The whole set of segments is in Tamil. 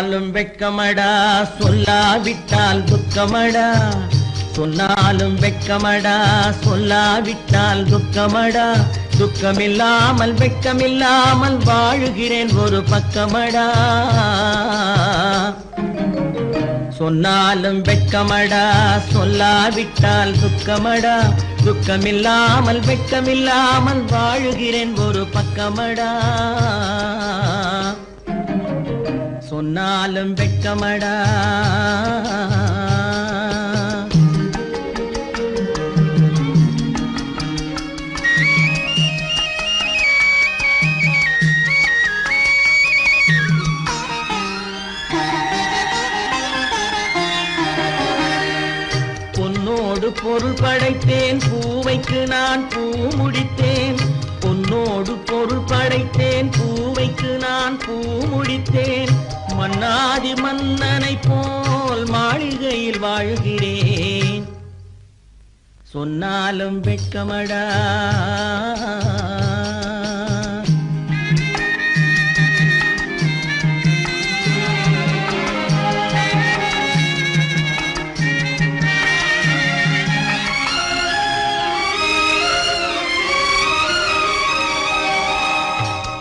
சொன்னாலும் வெட்கமடா சொல்லாவிட்டால் துக்கமடா சொன்னாலும் வெட்கமடா சொல்லாவிட்டால் துக்கமடா துக்கமில்லாமல் வெட்கமில்லாமல் வாழுகிறேன் ஒரு பக்கமடா சொன்னாலும் வெட்கமடா சொல்லாவிட்டால் துக்கமடா துக்கமில்லாமல் வெட்கமில்லாமல் வாழுகிறேன் ஒரு பக்கமடா சொன்னாலும் வெட்கமடா பொன்னோடு பொருள் படைத்தேன் பூவைக்கு நான் பூ முடித்தேன் பொன்னோடு பொருள் படைத்தேன் பூவைக்கு நான் பூ முடித்தேன் மன்னாதி மன்னனை போல் மாளிகையில் வாழ்கிறேன் சொன்னாலும் வெட்கமடா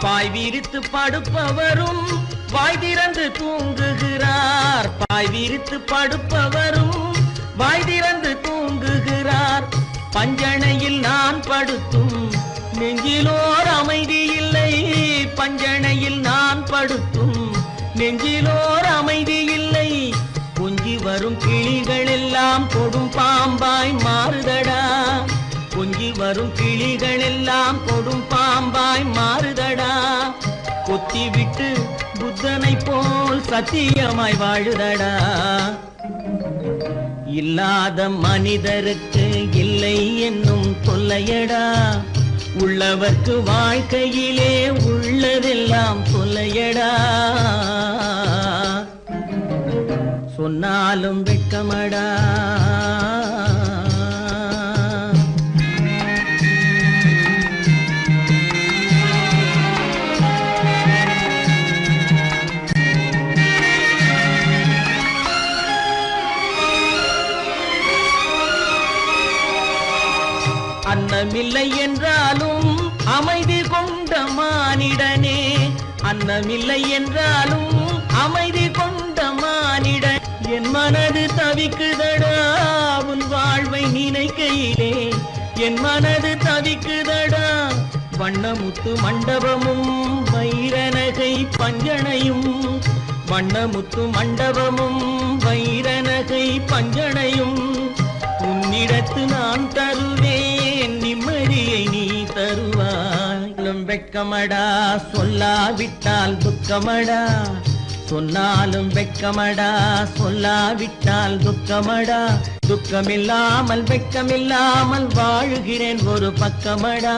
பாய் விரித்து படுப்பவரும் வாய் திறந்து தூங்குகிறார் பாய் விரித்து படுப்பவரும் வாய் திறந்து தூங்குகிறார் பஞ்சணையில் நான் படுத்தும் நெஞ்சிலோர் அமைதி இல்லை பஞ்சணையில் நான் படுத்தும் நெஞ்சிலோர் அமைதி இல்லை கொஞ்சி வரும் கிளிகள் எல்லாம் கொடும் பாம்பாய் மாறுதடா கொஞ்சி வரும் கிளிகள் எல்லாம் கொடும் பாம்பாய் மாறுதடா கொத்தி விட்டு புத்தனை போல் சத்தியமாய் வாழுதடா இல்லாத மனிதருக்கு இல்லை என்னும் தொல்லையடா உள்ளவர்க்கு வாழ்க்கையிலே உள்ளதெல்லாம் தொல்லையடா சொன்னாலும் வெட்கமடா அன்னமில்லை என்றாலும் அமைதி கொண்ட மானிடனே அன்னமில்லை என்றாலும் அமைதி கொண்ட மானிடன் என் மனது தவிக்குதடா உன் வாழ்வை நினைக்கையிலே என் மனது தவிக்குதடா வண்ணமுத்து மண்டபமும் வைரநகை பஞ்சனையும் வண்ணமுத்து மண்டபமும் வைரநகை பஞ்சனையும் உன்னிடத்து நான் தருவேன் நிம்மதியை நீ தருவாய் வெட்கமடா சொல்லாவிட்டால் துக்கமடா சொன்னாலும் வெட்கமடா சொல்லாவிட்டால் துக்கமடா துக்கமில்லாமல் வெட்கமில்லாமல் வாழுகிறேன் ஒரு பக்கமடா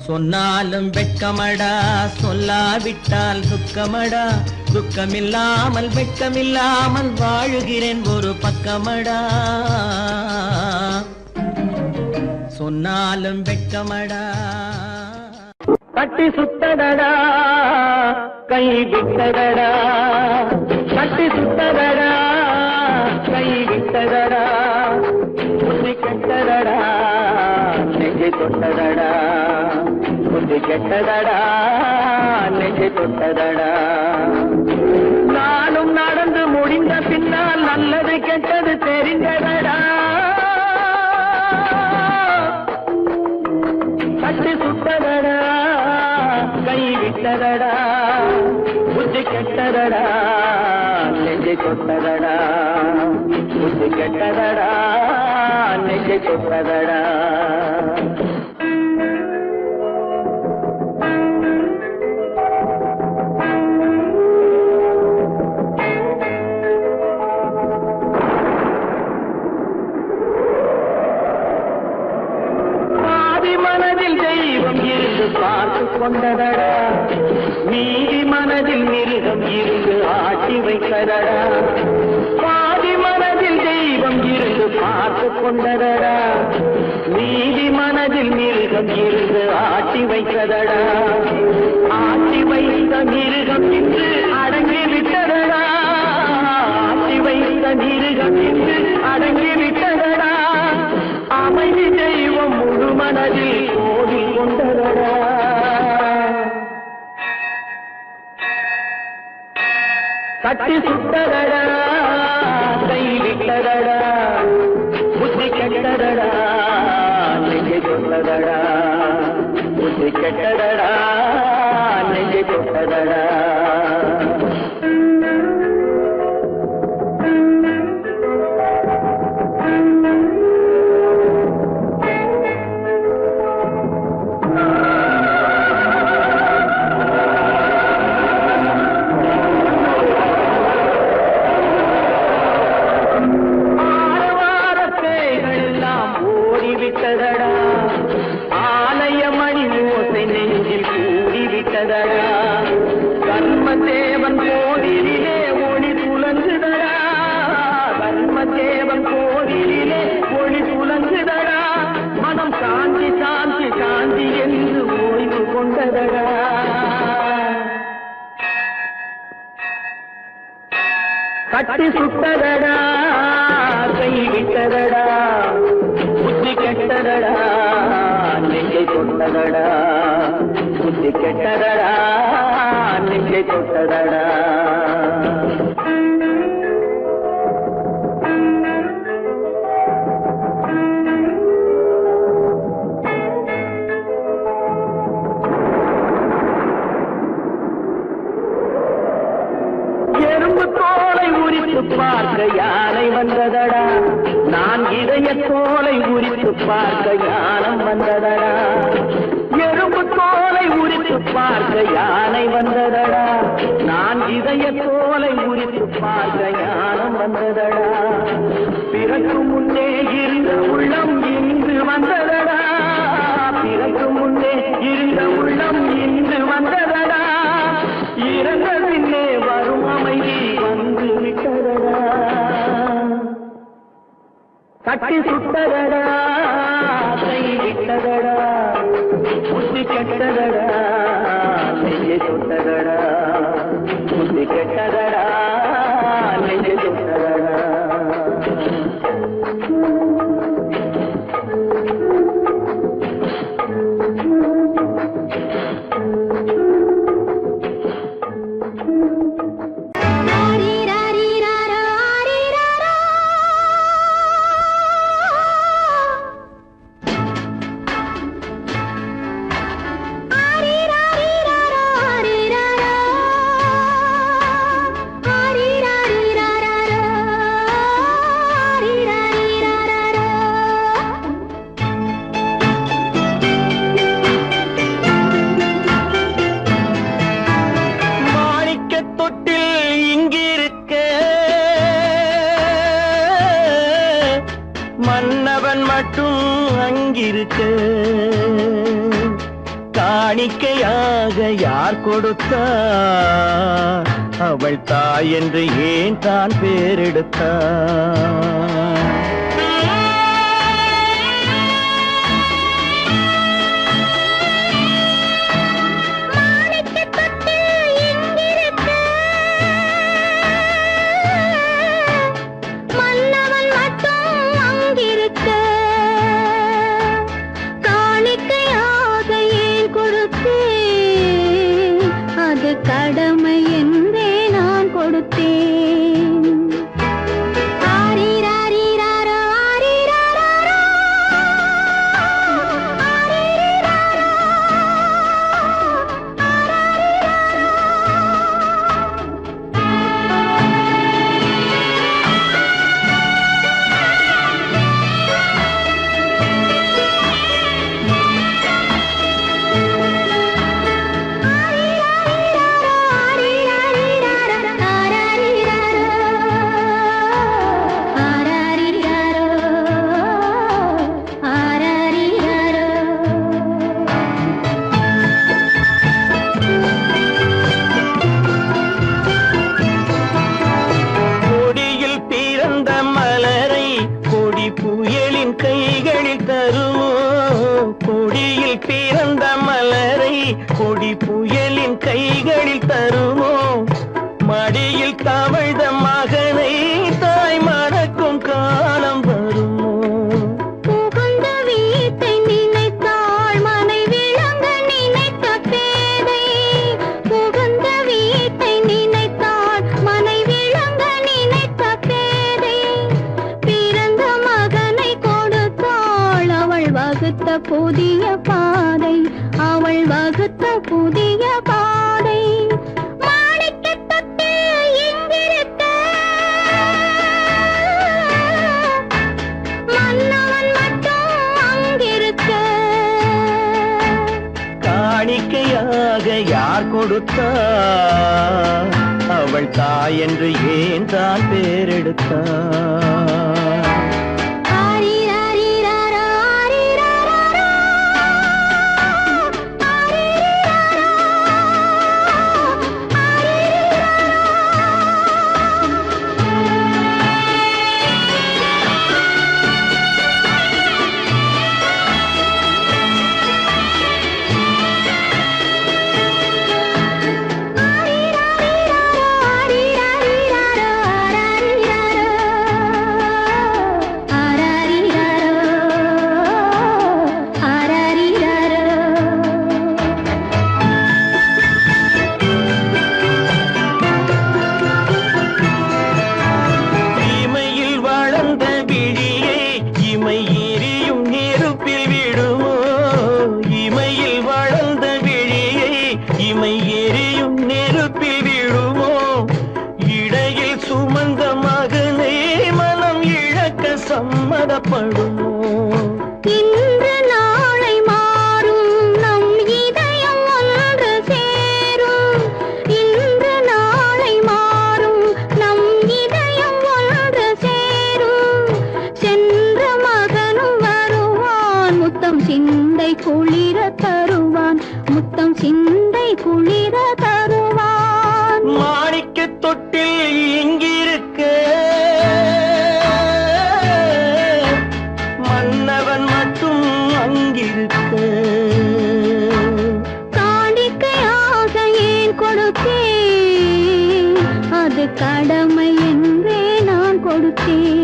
சொன்னாலும் வெட்கமடா சொல்லாவிட்டால் துக்கமடா துக்கமில்லாமல் வெட்கமில்லாமல் வாழுகிறேன் ஒரு பக்கமடா சொன்னாலும் வெட்கமடா கட்டி சுத்தடடா கை விட்டதடா கட்டி சுத்தடடா கை விட்டதடா புத்தி கெட்டதடா நெஞ்சை தொட்டதடா புத்தி கெட்டதடா நெஞ்சை தொட்டதடா நானும் நடந்து முடிந்த பின்னால் நல்லது கெட்டது தெரிந்ததடா கட்டி சுட்டதடா கை விட்டதடா புத்தி கெட்டதடா நெஞ்சை தொட்டதடா புத்தி கெட்டதடா நெஞ்சை தொட்டதடா பார்த்து கொண்டதடா நீதி மனதில் மிருகம் இருந்து ஆட்டி வைத்ததடா பாதி மனதில் தெய்வம் இருந்து பார்த்து கொண்டதடா நீதி மனதில் மிருகம் இருந்து ஆட்டி வைத்ததடா ஆட்டி வைத்த வைத்த மிருகம் இன்று அடங்கி விட்டதடா, ஆட்டி வைத்த மிருகம் இன்று அடங்கி விட்டதடா, அமைதி தெய்வம் முழு மனதில் கோவில் கொண்டதடா. கட்டி சுட்டதடா, கை விட்டதடா, புத்தி கெட்டதடா, நெஞ்சை கொண்டதடா, புத்தி கெட்டதடா, நெஞ்சை கொண்டதடா. கர்மதேவன் கோவிலிலே ஒளி துலங்குதடா, கர்மதேவன் கோவிலிலே ஒளி துலங்குதடா, மனம் சாந்தி சாந்தி சாந்தி என்று ஓய்வு கொண்டதடா. கட்டி சுட்டதடா, கை விட்டதடா, புத்தி கெட்டதடா, நெஞ்சை கொண்டதடா, புத்தி கெட்டதடா, நெஞ்சை கொண்டதடா. எறும்பு தோலை உரித்து பார்க்க யானை வந்ததடா, நான் இதய தோலை உரித்து பார்க்க யானம் வந்ததடா. எறும்பு தோலை உரித்து பார்க்க யானை வந்ததடா, நான் இதய தோலை உரித்து பார்க்க யானம் வந்ததடா. பிறகு முன்னே இருந்த உள்ளம் இன்று வந்ததடா, பிறகு முன்னே இருந்த உள்ளம் இன்று வந்ததடா, இறந்த பின்னே வரும் அமைதி வந்து விட்டதடா. கட்டி சுட்டதடா, கை விட்டதடா, புத்தி கெட்டதடா, நெஞ்சை தொட்டதடா, புத்தி கெட்டதடா, நெஞ்சை தொட்டதடா. மன்னவன் மட்டும் அங்கிருக்க, காணிக்கையாக யார் கொடுத்தார், அவள் தாய் என்று ஏன் தான் பேரெடுத்தார். கடமை என்றே நான் கொடுத்தேன். புதிய பாதை, அவள் வகுத்த புதிய பாதை. மாணிக்கத் தொட்டு இங்கிருக்க, மன்னவன் மட்டும் அங்கிருக்க. காணிக்கையாக யார் கொடுத்தார்? அவள் தாய் என்று ஏன் தான் பேரெடுத்தார்? சம்மதப்படுமோ? இன்று நாளை மாறும் நம் இதயம் ஒன்று சேரும். இன்று நாளை மாறும் நம் இதயம் ஒன்று சேரும். சென்ற மகனும் வருவான், முத்தம் சிந்தை குளிர தருவான், முத்தம் சிந்தை குளிர தருவான். மாணிக்கத் தொட்டில் இங்கிருக்க, மன்னவன் மட்டும் அங்கிருக்க. காணிக்கையாக ஏன் கொடுத்தேன்? அது கடமை என்றே நான் கொடுத்தேன்.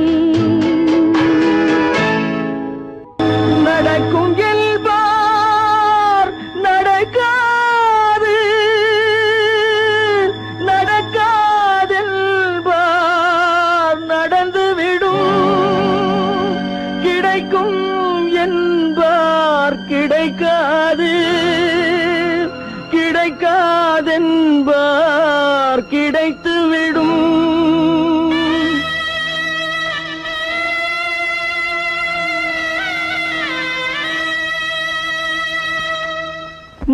நடக்கும் என்பார் நடக்காது, நடக்காதென்பார் நடந்துவிடும். கிடைக்கும் என்பார் கிடைக்காது, கிடைக்காதென்பார் கிடைத்துவிடும்.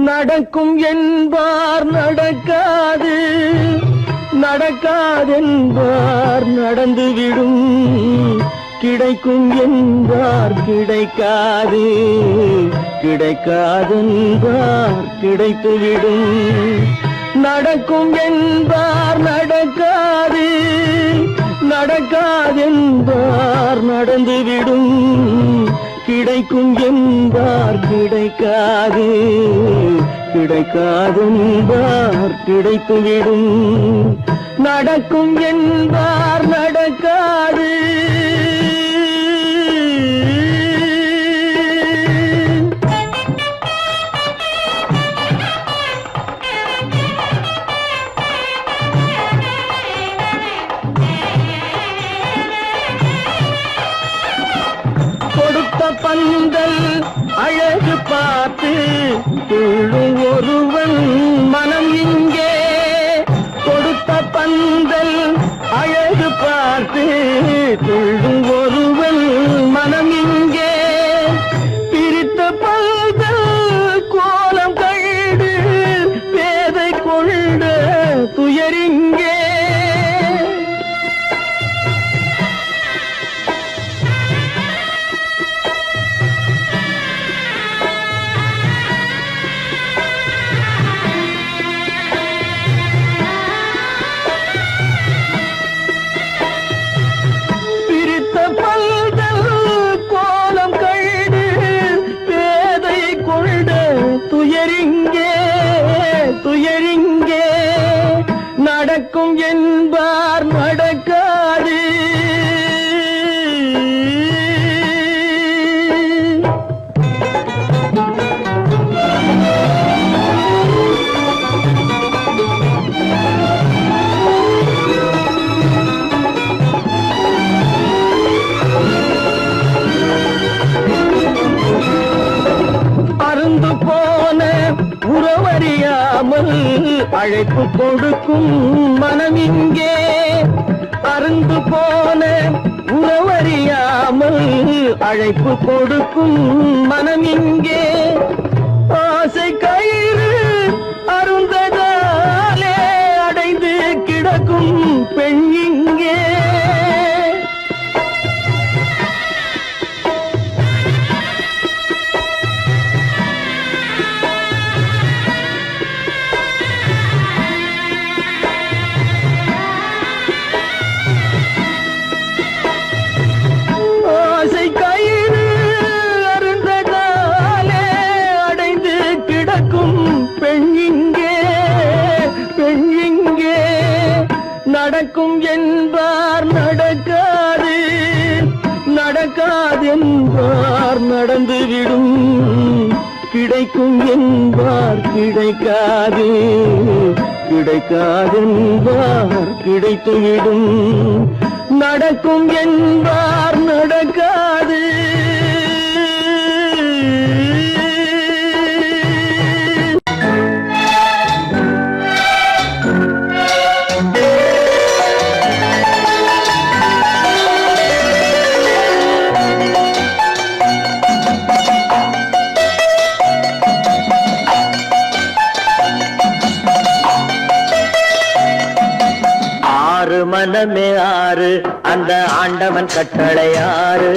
நடக்கும் என்பார் நடக்காது, நடக்காதென்பார் நடந்துவிடும். கிடைக்கும் என்பார் கிடைக்காது, கிடைக்காதென்பார் கிடைத்துவிடும். நடக்கும் என்பார் நடக்காது, நடக்காதென்பார் நடந்துவிடும். கிடைக்கும் என்பார் கிடைக்காது, கிடைக்காதென்பார் கிடைத்துவிடும். நடக்கும் என்பார் நடக்காது. கொடுத்த பந்தல் அழகு பார்த்து துள்ளும் ஒருவன் மனம் இங்கே. கொடுத்த பந்தல் அழகு பார்த்து துள்ளும் ஒருவன் மனம் இங்கே. பிரித்த பந்தல் கோலம் கண்டு பேதை கொண்ட துயரிங்கே. பிரித்த உணவறியாமல் அழைப்பு கொடுக்கும் மனம் இங்கே அருந்து போன உணவறியாமல் அழைப்பு கொடுக்கும் மனம் இங்கே ஆசை கயிறு அருந்ததாலே அடைந்து கிடக்கும் பெண் இங்கே நடக்கும் என்பார் நடக்காது நடக்காது என்பார் நடந்துவிடும் கிடைக்கும் என்பார் கிடைக்காது கிடைக்காது என்பார் கிடைத்துவிடும் நடக்கும் என்பார் நடக்காது மனமே ஆறு அந்த ஆண்டவன் கட்டளை ஆறு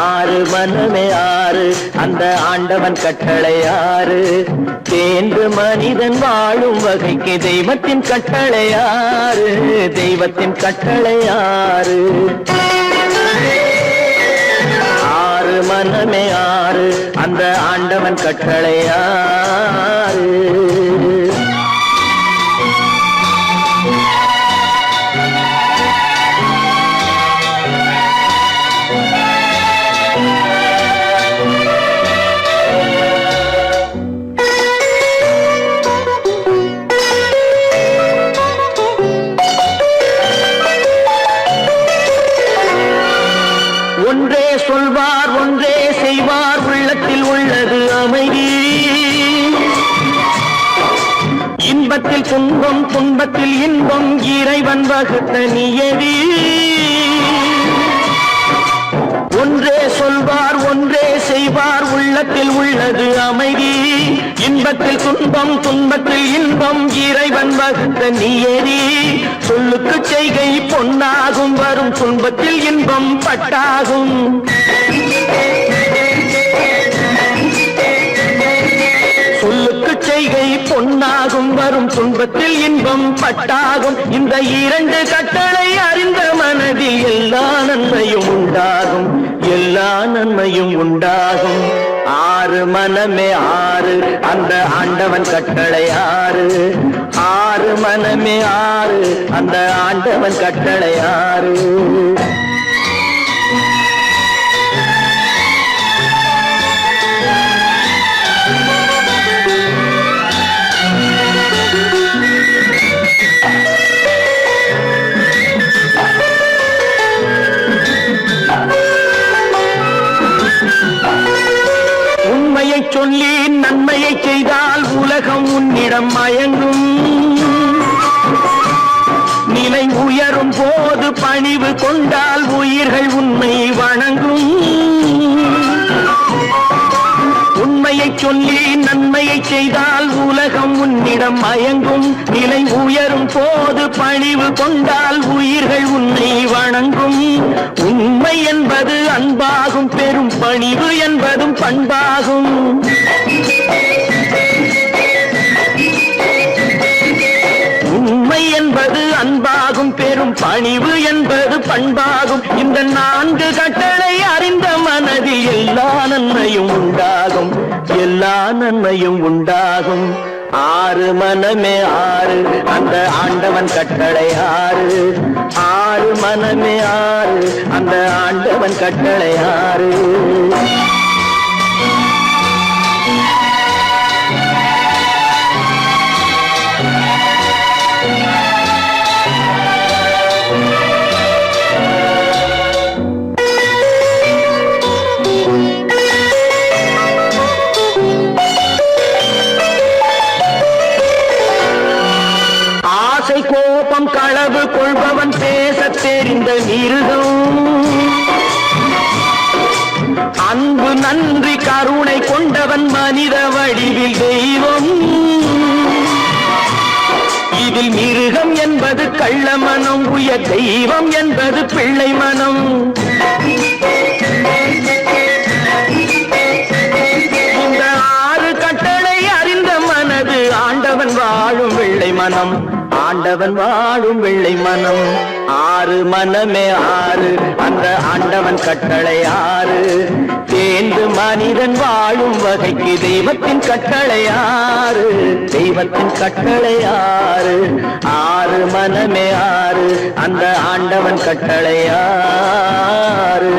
ஆறு மனமே ஆறு அந்த ஆண்டவன் கட்டளை ஆறு தேர்ந்து மனிதன் வாழும் வகைக்கு தெய்வத்தின் கட்டளை ஆறு தெய்வத்தின் கட்டளை ஆறு ஆறு மனமே ஆறு அந்த ஆண்டவன் கட்டளை ஆறு ஒன்றே சொல்வார் ஒன்றே செய்வார் உள்ளத்தில் உள்ளது அமைதி இன்பத்தில் துன்பம் துன்பத்தில் இன்பம் இறைவன் வகுத்த நியதி ஒன்றே சொல்வார் ஒன்றே செய்வார் உள்ளத்தில் உள்ளது அமைதி இன்பத்தில் துன்பம் துன்பத்தில் இன்பம் இறைவன் வகுத்த நியதி சொல்லுக்கு செய்கை பொன்னாகும் வரும் துன்பத்தில் இன்பம் பட்டாகும் சொல்லுக்கு செய்கை பொன்னாகும் வரும் துன்பத்தில் இன்பம் பட்டாகும் இந்த இரண்டு கட்டளை அறிந்த மனதில் எல்லா நன்மையும் உண்டாகும் எல்லா நன்மையும் உண்டாகும் ஆறு மனமே ஆறு அந்த ஆண்டவன் கட்டளை ஆறு ஆறு மனமே ஆறு அந்த ஆண்டவன் கட்டளை ஆறு சொல்லி நன்மையை செய்தால் உலகம் உன்னிடம் மயங்கும் நிலை உயரும் போது பணிவு கொண்டால் உயிர்கள் உன்னை வணங்கும் உண்மையை சொல்லி நன்மையை செய்தால் உலகம் உன்னிடம் மயங்கும் நிலை உயரும் போது பணிவு கொண்டால் உயிர்கள் உன்னை வணங்கும் உண்மை என்பது அன்பாகும் பெரும் பணிவு என்பதும் பண்பாகும் உண்மை என்பது அன்பாகும் பெரும் பணிவு என்பது பண்பாகும் இந்த நான்கு கட்டளை அறிந்த மனதில் எல்லா நன்மையும் உண்டாகும் எல்லா நன்மையும் உண்டாகும் ஆறு மனமே ஆறு அந்த ஆண்டவன் கட்டளை ஆறு ஆறு மனமே ஆறு அந்த ஆண்டவன் கட்டளை ஆறு அன்பு நன்றி கருணை கொண்டவன் மனித வடிவில் தெய்வம். இதில் மிருகம் என்பது கள்ள மனம், உயர் தெய்வம் என்பது பிள்ளை மனம். இந்த 6 கட்டளை அறிந்த மனது ஆண்டவன் வாழும் வெள்ளை மனம், ஆண்டவன் வாழும் வெள்ளை மனம். 6 மனமே 6, அந்த ஆண்டவன் கட்டளை 6. தேர்ந்து மனிதன் வாழும் வகைக்கு தெய்வத்தின் கட்டளை 6, தெய்வத்தின் கட்டளை 6. 6 மனமே 6, அந்த ஆண்டவன் கட்டளை 6.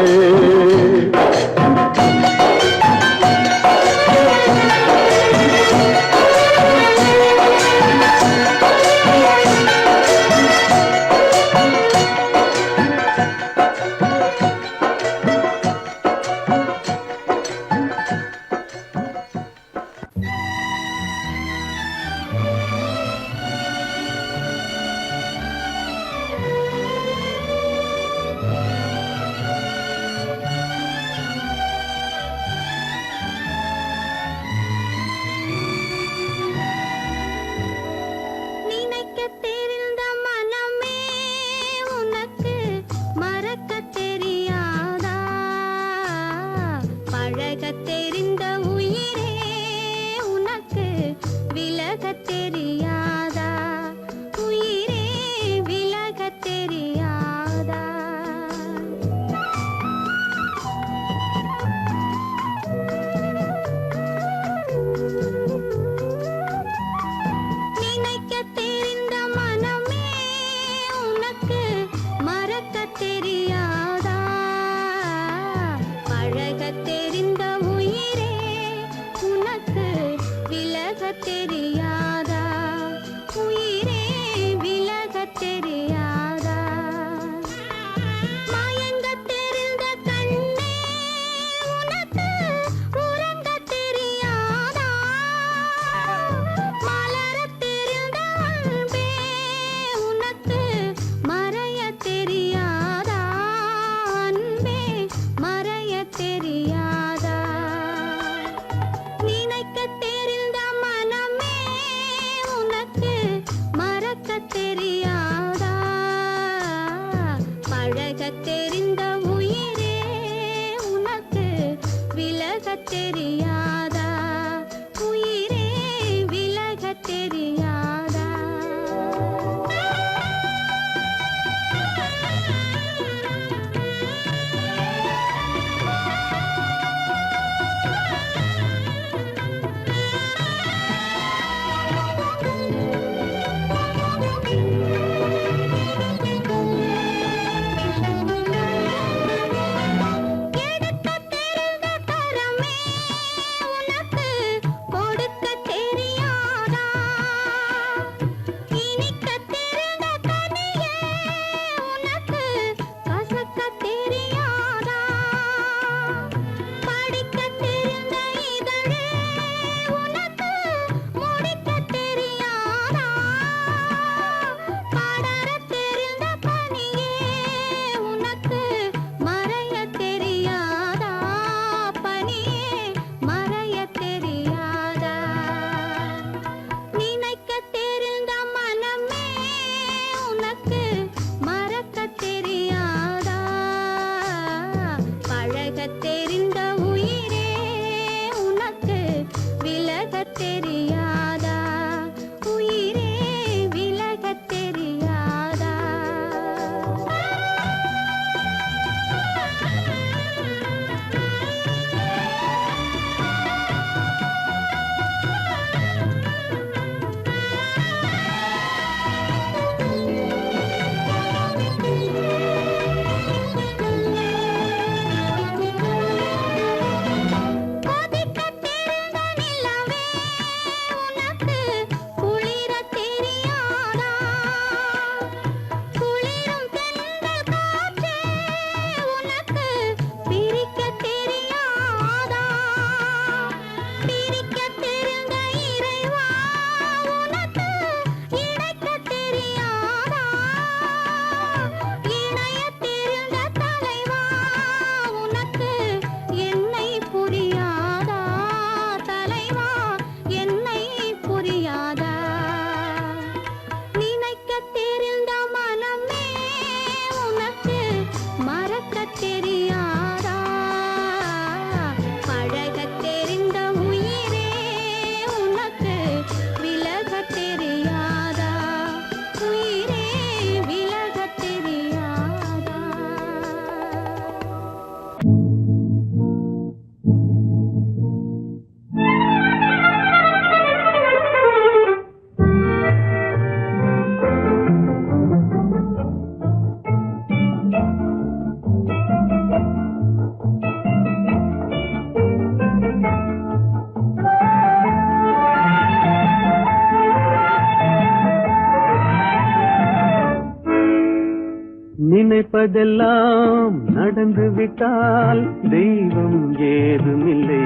நினைப்பதெல்லாம் நடந்து விட்டால் தெய்வம் ஏதுமில்லை.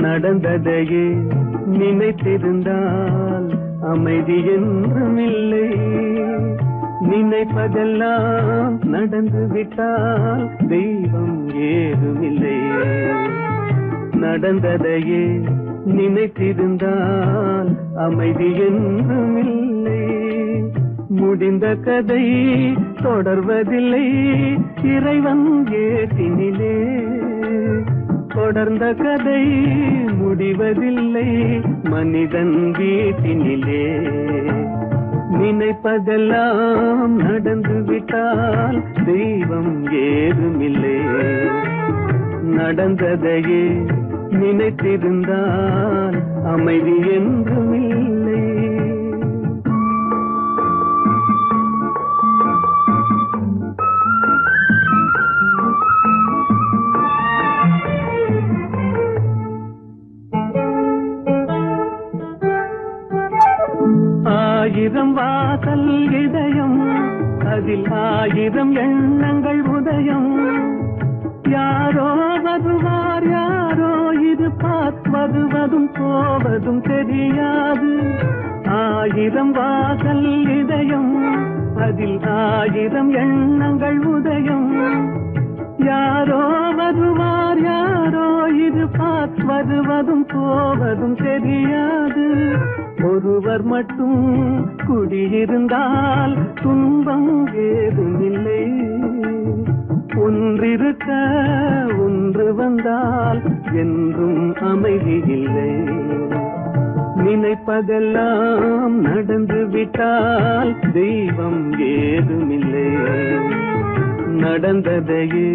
நடந்ததையே நினைத்திருந்தால் அமைதி என்றும் இல்லை. நினைப்பதெல்லாம் நடந்து விட்டால் தெய்வம் ஏதுமில்லை. நடந்ததையே நினைத்திருந்தால் அமைதி என்றும் இல்லை. முடிந்த கதை தொடர்வதில்லை இறைவன் ஏற்றினிலே. தொடர்ந்த கதை முடிவதில்லை மனிதன் வீட்டினிலே. நினைப்பதெல்லாம் நடந்து விட்டால் தெய்வம் ஏதுமில்லை. நடந்ததையே நினைத்திருந்தால் அமைதி என்றும் இல்லை. ஆயிரம் வாசல் இதயம் அதில் ஆயிரம் எண்ணங்கள் உதயம். யாரோ வருவார் யாரோ இது வருவதும் போவதும் தெரியாது. ஆயிரம் வாசல் இதயம் அதில் ஆயிரம் எண்ணங்கள் உதயம். யாரோ வருவார் யாரோ இது வருவதும் போவதும் தெரியாது. ஒருவர் மட்டும் குடியிருந்தால் துன்பம் ஏதுமில்லை. ஒன்றிருக்க ஒன்று வந்தால் என்றும் அமைதி இல்லை. நினைப்பதெல்லாம் நடந்து விட்டால் தெய்வம் ஏதுமில்லை. நடந்ததையே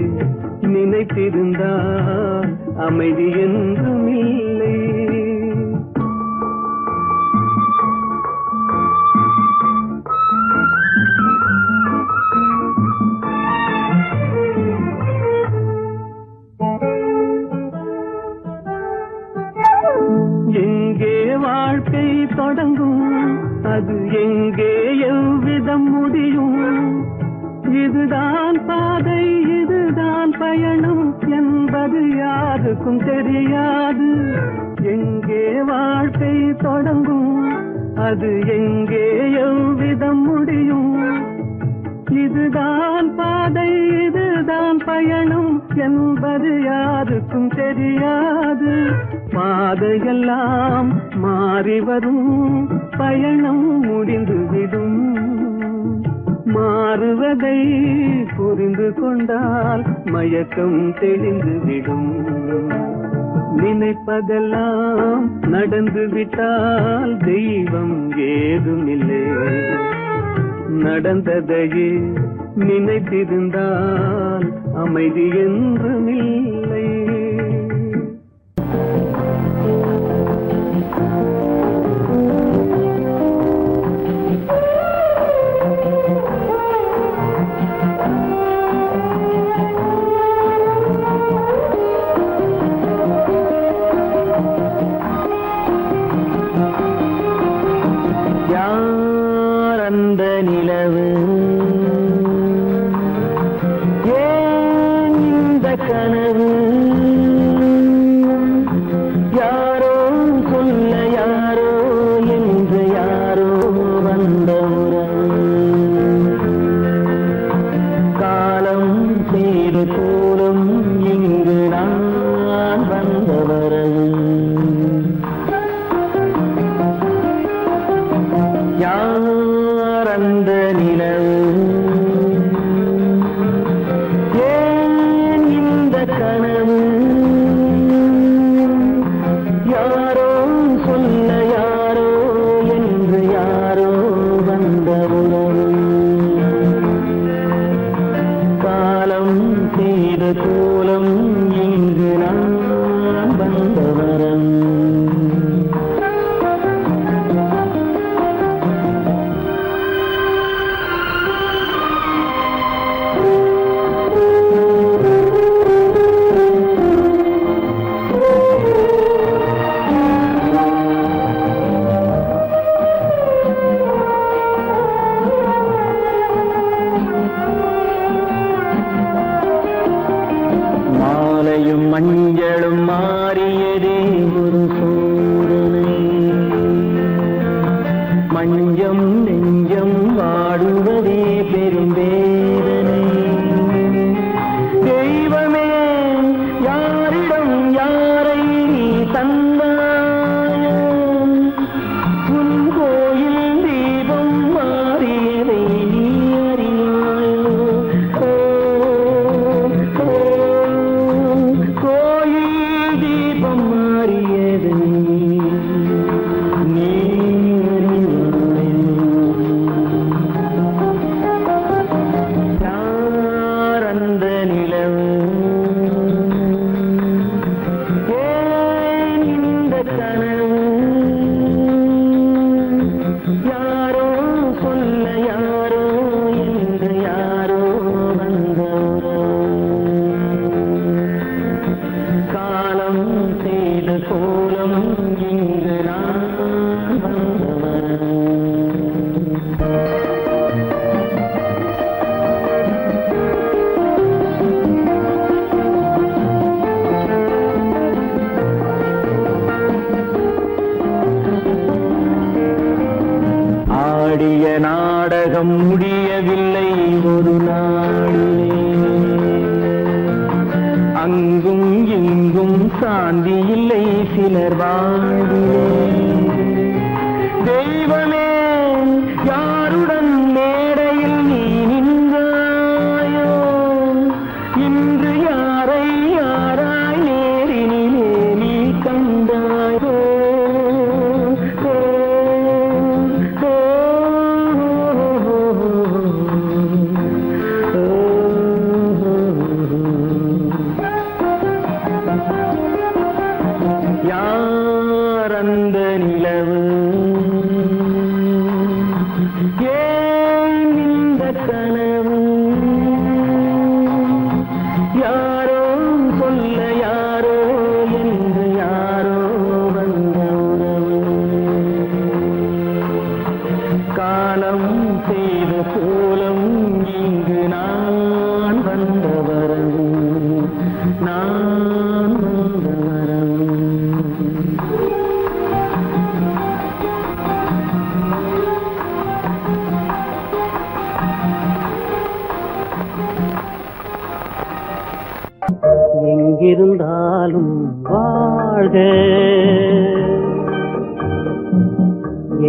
நினைத்திருந்தால் அமைதி என்றும் இல்லை. எங்கே வாழ்க்கை தொடங்கும் அது எங்கே எவ்விதம் முடியும். இதுதான் பாதை இதுதான் பயணம் என்பது யாருக்கும் தெரியாது. எங்கே வாழ்க்கை தொடங்கும் அது எங்கே எவ்விதம் முடியும். இதுதான் பாதை இதுதான் பயணம் என்பது யாருக்கும் தெரியாது. பாதையெல்லாம் மாறி வரும் பயணம் முடிந்துவிடும். மாறுவதை புரிந்து கொண்டால் மயக்கம் தெளிந்துவிடும். நினைப்பதெல்லாம் நடந்து விட்டால் தெய்வம் ஏதுமில்லை. நடந்ததையே நினைத்திருந்தால் அமைதி என்றும் இல்லை. யார் அந்த நிலவு ஏன் இந்த கனவு. யாரோ சொல்ல யாரோ என்று யாரோ வந்த உறவு. காலம் செய்து கூறும் இங்கு நான் வந்த வரவு. யார் அந்த நிலவு ஏன் இந்த கனவு. யாரோ சொல்ல யாரோ என்று யாரோ வந்த உறவு. காலம் செய்த கோலம் இங்கு நான் வந்த வரம். மஞ்சளும் மாறியதே ஒரு சோதனை, மஞ்சம் நெஞ்சம் வாடுவதே பெரும் வேதனை. தெய்வமே யாரிடம் யாரை நீ தந்தாயோ, உன் கோயில் தீபம் மாறியதை நீ அறியாயோ. கோயில் தீபம் மாறியதை நீ அறியாயோ. யார் அந்த நிலவு, ஏன் இந்த கனவு, யாரோ சொல்ல யாரோ என்று யாரோ வந்தவரோ, காலம் செய்த கோலம் இங்கு நான் வந்தவரோ. ஆடிய நாடகம் முடியவில்லை ஒரு நாளிலே, அங்கும் இங்கும் சாந்தி இல்லை சிலர் வாழ்விலே. தெய்வமே யாருடன் மேடையில் நீ நின்றாயோ, இன்று யாரை யாராய் நேரினிலே நீ கண்டாயோ. யார் அந்த நிலவு, ஏன் இந்த கனவு, யாரோ சொல்ல யாரோ என்று யாரோ வந்த உறவு, காலம் செய்த கோலம் இங்கு நான் வந்த வரவு, நான் வந்த வரவு. எங்கிருந்தாலும் வாழ்க,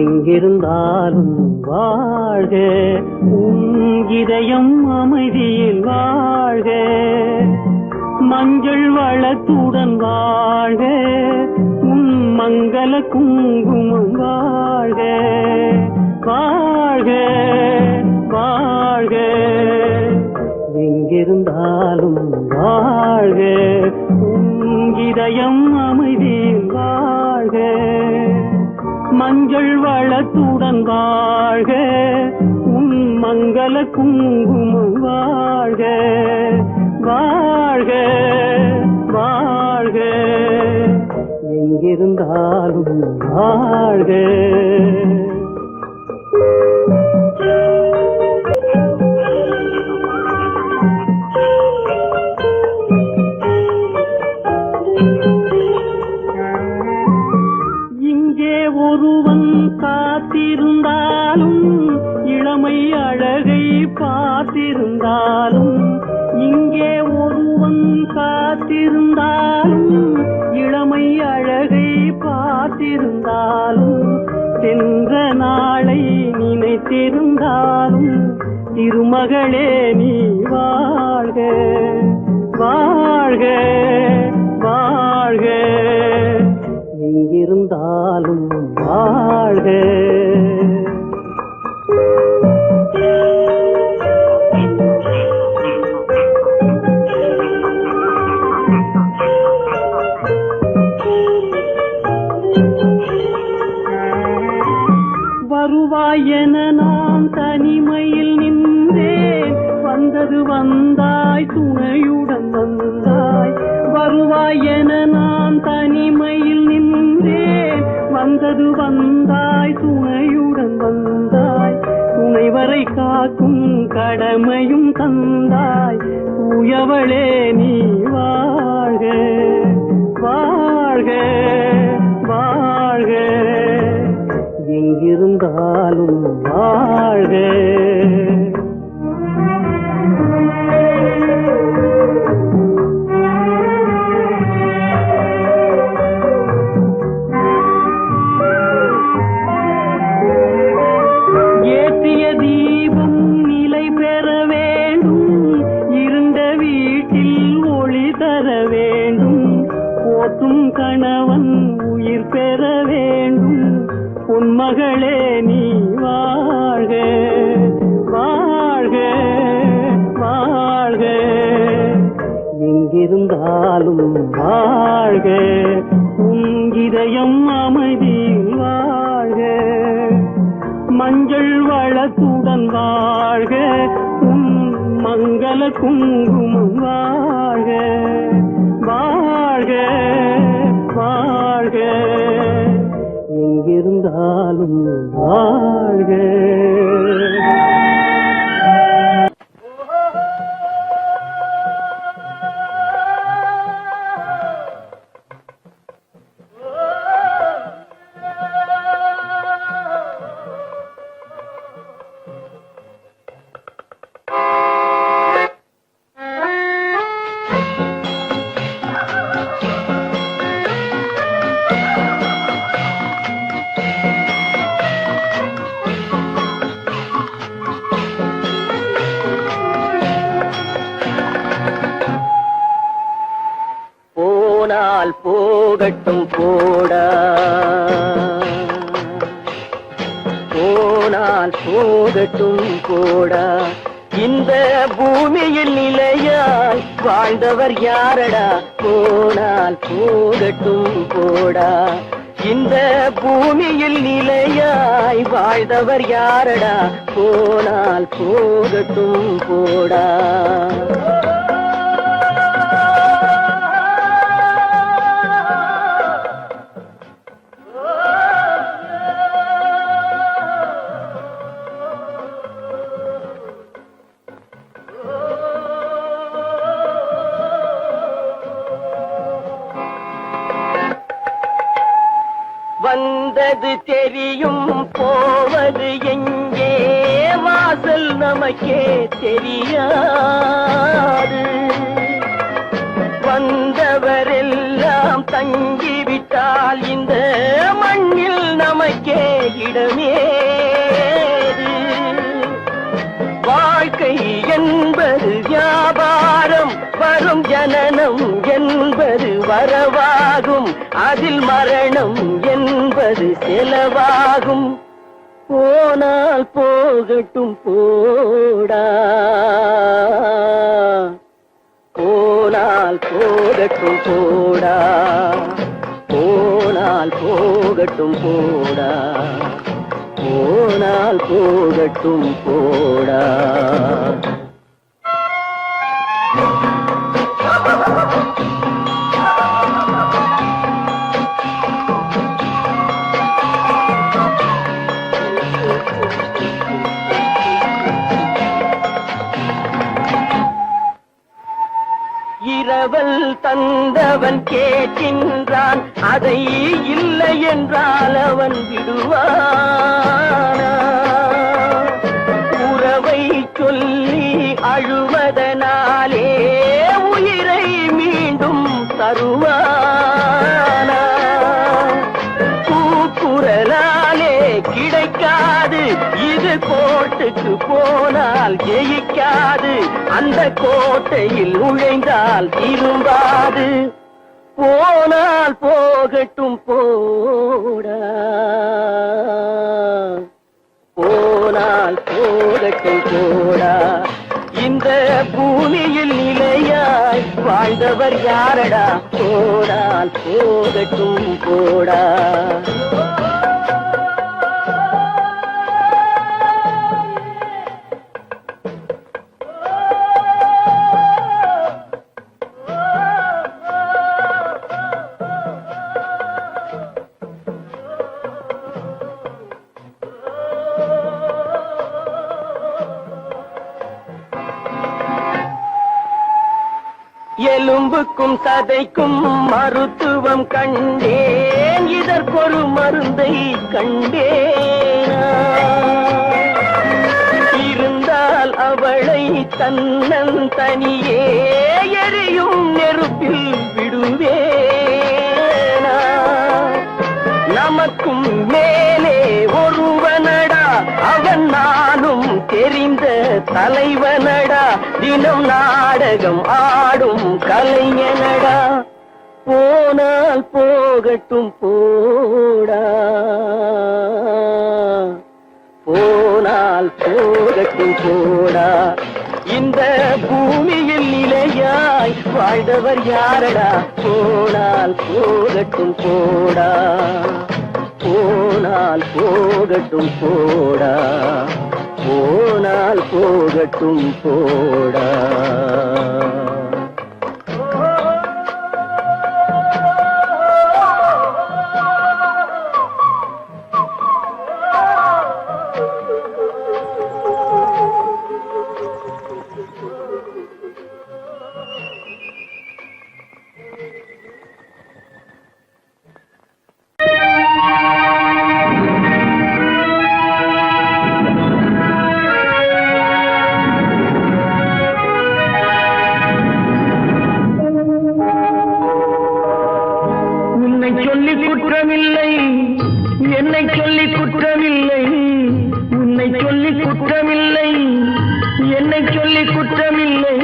எங்கிருந்தாலும் வாழ்க, உன் இதயம் அமைதியில் வாழ்க, மஞ்சள் வளத்துடன் வாழ்க, உன் மங்கள குங்குமம் வாழ்க, வாழ்க வாழ்க. எங்கிருந்தாலும் வாழ்க, உன் இதயம் அமைதியில் வாழ்க, மஞ்சள் வளத்துடன் வாழ்க, உன் மங்கள குங்குமம் வாழ்க, வாழ்க வாழ்க. எங்கிருந்தாலும் வாழ்க. ஒருவன் காத்திருந்தாலும், இளமை அழகை பார்த்திருந்தாலும், இங்கே ஒருவன் காத்திருந்தாலும், இளமை அழகை பார்த்திருந்தாலும், சென்ற நாளை நினைத்திருந்தாலும், திருமகளே நீ வாழ்க வாழ்க வாழ்க. எங்கிருந்தாலும் வாழ்க. வருவாய் என நான் தனிமையில் நின்றேன், வந்தது வந்தாய் துணையுடன் வந்தாய். வருவாய் என நான் தனிமையில் நின்றேன், வந்தது வந்தாய் துணையுடன் வந்தாய். துணைவரை காக்கும் கடமையும் தந்தாய், தூயவளே நீ வாழ்க. ஏற்றிய தீபம் நிலை பெற வேண்டும், இருண்ட வீட்டில் ஒளி தர வேண்டும், போற்றும் கணவன் உயிர் பெற வேண்டும், உன் மகளே நீ வாழ்க வாழ்க வாழ்க, எங்கிருந்தாலும் வாழ்க, உன் இதயம் அமைதியில் வாழ்க, மஞ்சள் வளத்துடன் வாழ்க, உன் மங்கள குங்குமம் வாழ்க வாழ்க வாழ்க, எங்கிருந்தாலும் வாழ்க. போனால் போகட்டும் போடா, போனால் போகட்டும் போடா, இந்த பூமியில் நிலையாய் வாழ்ந்தவர் யாரடா, போனால் போகட்டும் போடா, இந்த பூமியில் நிலையாய் வாழ்ந்தவர் யாரடா, போனால் போகட்டும் போடா. வந்தது தெரியும் போவது எங்கே, வாசல் நமக்கே தெரியாது, வந்தவரெல்லாம் தங்கிவிட்டால் இந்த மண்ணில் நமக்கே இடமேது, வாழ்க்கை என்பது வியாபாரம், வரும் ஜனனம் என்பது வரவாகும், அதில் மரணம் என்பது செலவாகும், போனால் போகட்டும் போடா, போனால் போகட்டும் போடா, போனால் போகட்டும் போடா, போனால் போகட்டும் போடா. இரவல் தந்தவன் கேட்கின்றான், அதை இல்லை என்றால் அவன் விடுவானா, உறவை சொல்லி அழுவதனாலே உயிரை மீண்டும் தருவானா, கூக்குரலாலே கிடைக்காது, இது கோட்டுக்கு போனால் ஜெயிக்காது, அந்த கோட்டையில் நுழைந்தால் திரும்பாது, போனால் போகட்டும் போடா, போனால் போகட்டும் போடா, இந்த பூமியில் நிலையாய் வாழ்ந்தவர் யாரடா, போனால் போகட்டும் போடா. எலும்புக்கும் சதைக்கும் மருத்துவம் கண்டேன், இதற்கொரு மருந்தை கண்டேன், தன்னன் தனியே எரியும் நெருப்பில் விடுவேனா நமக்கும் மேலே ஒருவனடா அவன் நானும் தெரிந்த தலைவனடா தினம் நாடகம் ஆடும் கலைஞனடா போனால் போகட்டும் போடா போனால் போகட்டும் போடா இந்த பூமியில் நிலையாய் வாழ்ந்தவர் யாரடா போனால் போகட்டும் போடா போனால் போகட்டும் போடா போனால் போகட்டும் போடா சொல்லி குற்றமில்லை என்னை சொல்லி குற்றமில்லை உன்னை சொல்லி குற்றமில்லை என்னை சொல்லி குற்றமில்லை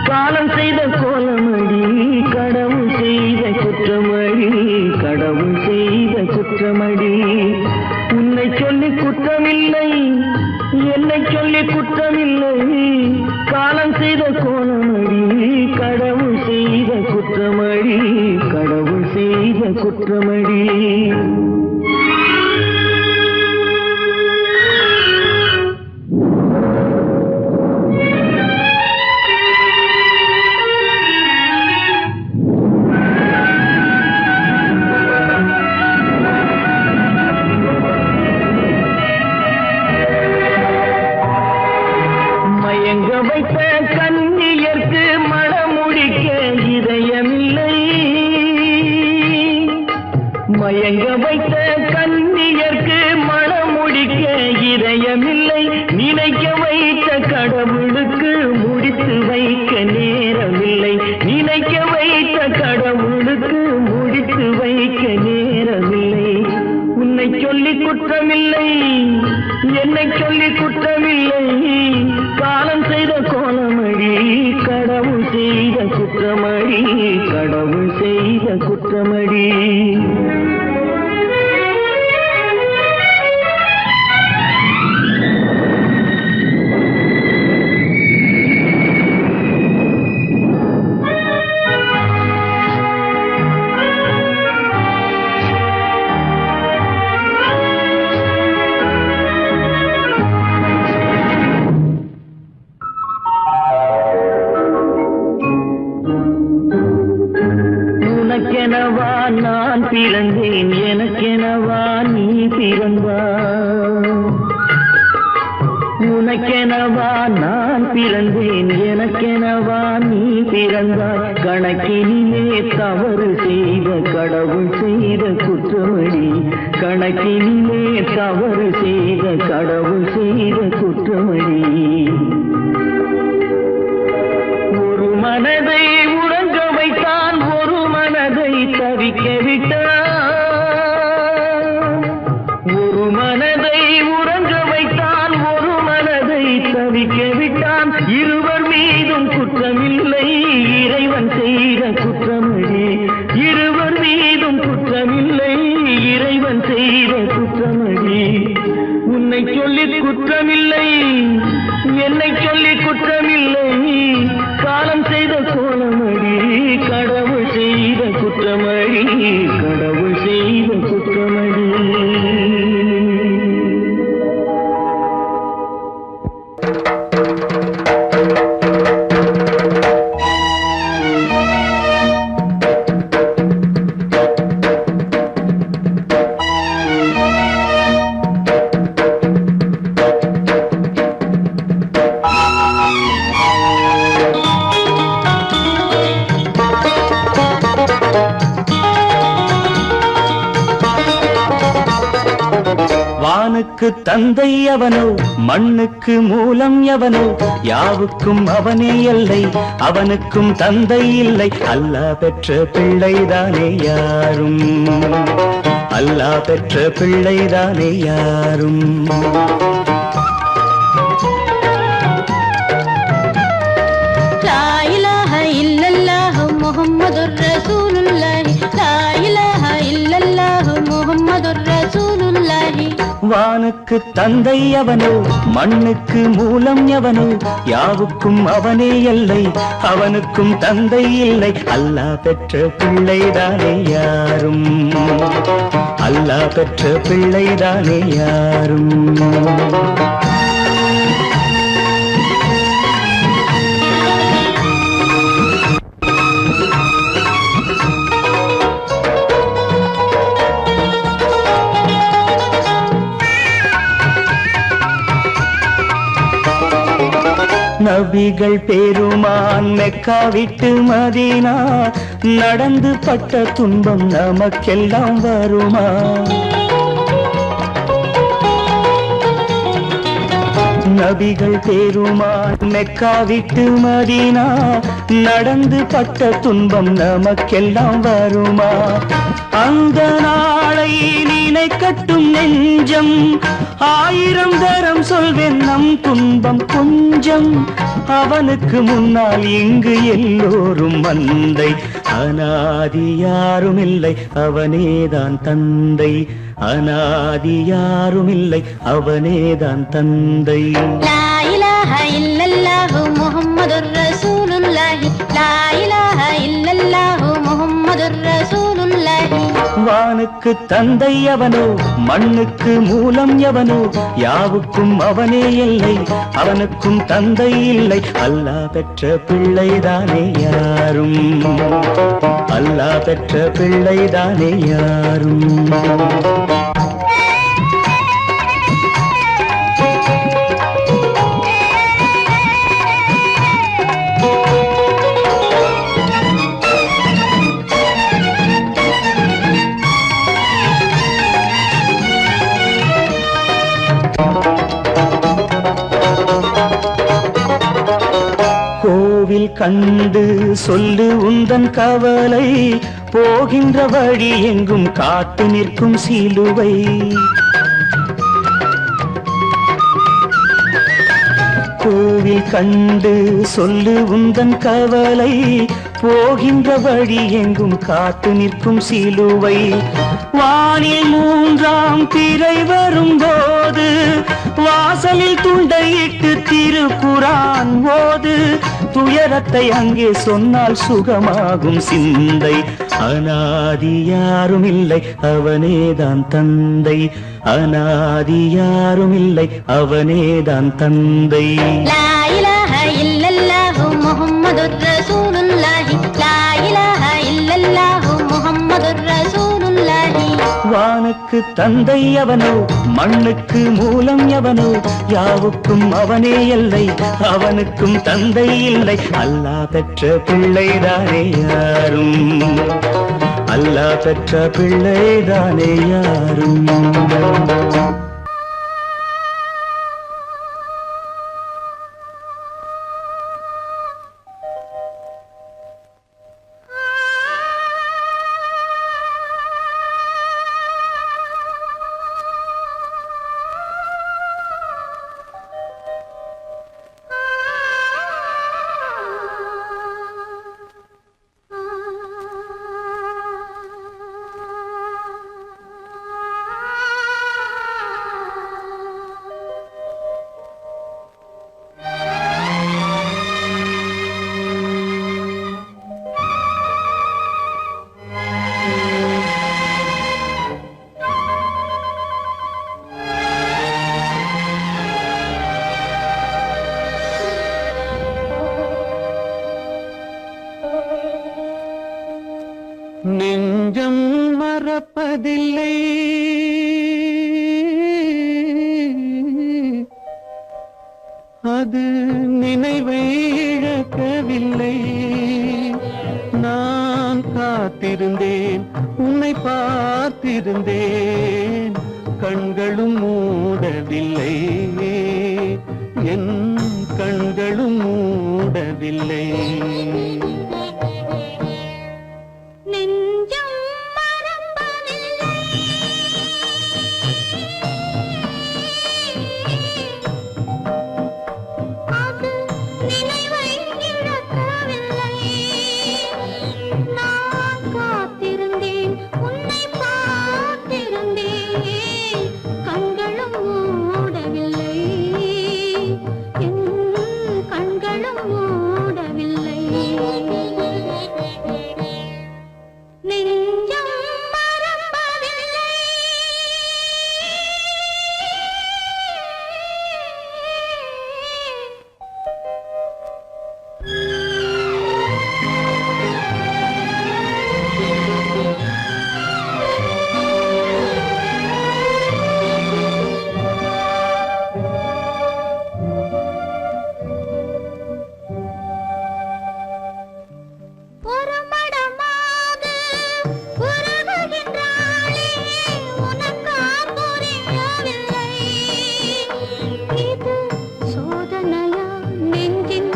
காலம் செய்த கோலமடி கடவுள் செய்த குற்றமடி கடவுள் செய்த குற்றமடி உன்னை சொல்லி குற்றமில்லை என்னை சொல்லி குற்றமில்லை காலம் செய்த கோலமடி கடவுள் செய்த குற்றமடி கடவுள் செய்த குற்றமடி மயங்க வைத்த கண்ணியர்க்கு மனமுடிக்க இதயமில்லை மயங்க வைத்த கண்ணியர்க்கு மனமுடிக்க இதயமில்லை நினைக்க வைத்த கடவுளுக்கு முடித்து வைக்க நேரமில்லை நினைக்க வைத்த கடவுளுக்கு முடித்து வைக்க நேரமில்லை உன்னை சொல்லி குற்றமில்லை என்னை சொல்லி குற்றமில்லை காலம் செய்த கோலமடி கடவுள் செய்த குற்றமடி கடவுள் செய்த குற்றமடி உனக்கெனவா நான் பிறந்தேன் எனக்கெனவா நீ பிறந்தாய் உனக்கெனவா நான் பிறந்தேன் எனக்கெனவா நீ பிறந்தாய் கணக்கினிலே தவறு செய்த கடவுள் செய்த குற்றமடி கணக்கினிலே தவறு செய்த கடவுள் செய்த குற்றமடி ஒரு மனதை உறங்க வைத்தான் ஒரு மனதை தவிக்க விட்டான் ஒரு மனதை உறங்க வைத்தான் ஒரு மனதை தவிக்க விட்டான் இருவர் மீதும் குற்றமில்லை இறைவன் செய்த குற்றமடி இருவர் மீதும் குற்றமில்லை இறைவன் செய்த குற்றமடி உன்னை சொல்லி குற்றமில்லை என்னை சொல்லி குற்றமில்லை காலம் செய்த கோலம் வானுக்கு தந்தை அவனோ மண்ணுக்கு மூலம் எவனோ யாவுக்கும் அவனே எல்லை அவனுக்கும் தந்தை இல்லை அல்லாஹ் பெற்ற பிள்ளைதானே யாரும் அல்லாஹ் பெற்ற பிள்ளைதானே யாரும் லா இலாஹ இல்லல்லாஹு முஹம்மதுர் ரசூலுல்லாஹி லா இலாஹ இல்லல்லாஹு முஹம்மதுர் ரசூலுல்லாஹி வானுக்கு தந்தை அவனோ மண்ணுக்கு மூலம் எவனோ யாவுக்கும் அவனே எல்லை அவனுக்கும் தந்தை இல்லை அல்லாஹ் பெற்ற பிள்ளைதானே யாரும் அல்லாஹ் பெற்ற பிள்ளைதானே யாரும் நபிகள் பெருமான் மெக்கா விட்டு மதீனா நடந்து பட்ட துன்பம் நமக்கெல்லாம் வருமா நபிகள் பெருமான் மெக்கா விட்டு மதீனா நடந்து பட்ட துன்பம் நமக்கெல்லாம் வருமா அந்த நாளை நினைக்கட்டும் நெஞ்சம் ஆயிரம் தரம் சொல்வேன் நம் துன்பம் கொஞ்சம் அவனுக்கு முன்னால் இங்கு எல்லோரும் மந்தை அனாதி யாரும் இல்லை அவனேதான் தந்தை அனாதி யாரும் இல்லை அவனேதான் தந்தை லா இலாஹ இல்லல்லாஹு முஹம்மதுர் ரசூலுல்லாஹி லா இலாஹ இல்லல்லாஹு முஹம்மதுர் ரசூலுல்லாஹி வானுக்கு தந்தை அவனோ மண்ணுக்கு மூலம் எவனோ யாவுக்கும் அவனே இல்லை அவனுக்கும் தந்தை இல்லை அல்லாஹ் பெற்ற பிள்ளைதானே யாரும் அல்லாஹ் பெற்ற பிள்ளைதானே யாரும் கோவில் கண்டு சொல்லு உந்தன் கவலை போகின்ற வழி எங்கும் காத்து நிற்கும் சிலுவை கோவில் கண்டு சொல்லு உந்தன் கவலை போகின்ற வழி எங்கும் காத்து நிற்கும் சிலுவை வானில் மூன்றாம் பிறை வரும்போது வாசலில் துண்டையிட்டு திருக்குரான் ஓது துயரத்தை அங்கே சொன்னால் சுகமாகும் சிந்தை அனாதி யாரும் இல்லை அவனேதான் தந்தை அனாதி யாரும் இல்லை அவனேதான் தந்தை லா இலாஹ இல்லல்லாஹு முஹம்மதுர் ரசூலுல்லாஹி லா இலாஹ இல்லல்லாஹு முஹம்மதுர் ரசூலுல்லாஹி வானுக்கு தந்தை அவனோ மண்ணுக்கு மூலம் எவனோ யாவுக்கும் அவனே எல்லை அவனுக்கும் தந்தை இல்லை அல்லாஹ் பெற்ற பிள்ளைதானே யாரும் அல்லாஹ் பெற்ற பிள்ளைதானே யாரும் நெஞ்சம் மறப்பதில்லை அது நினைவை இழக்கவில்லை நான் காத்திருந்தேன் உன்னை பார்த்திருந்தேன் கண்களும் மூடவில்லை, என் கண்களும் மூடவில்லை. நெஞ்சம் மறப்பதில்லை, அது நினைவை இழக்கவில்லை. நான் காத்திருந்தேன், உன்னை பார்த்திருந்தேன், கண்களும் மூடவில்லை, என் கண்களும் மூடவில்லை. நெஞ்சம் மறப்பதில்லை. ஒரு மடமாக உருகுகின்றாளே, உனக்கா புரியவில்லை? இது சோதனையா, நெஞ்சின்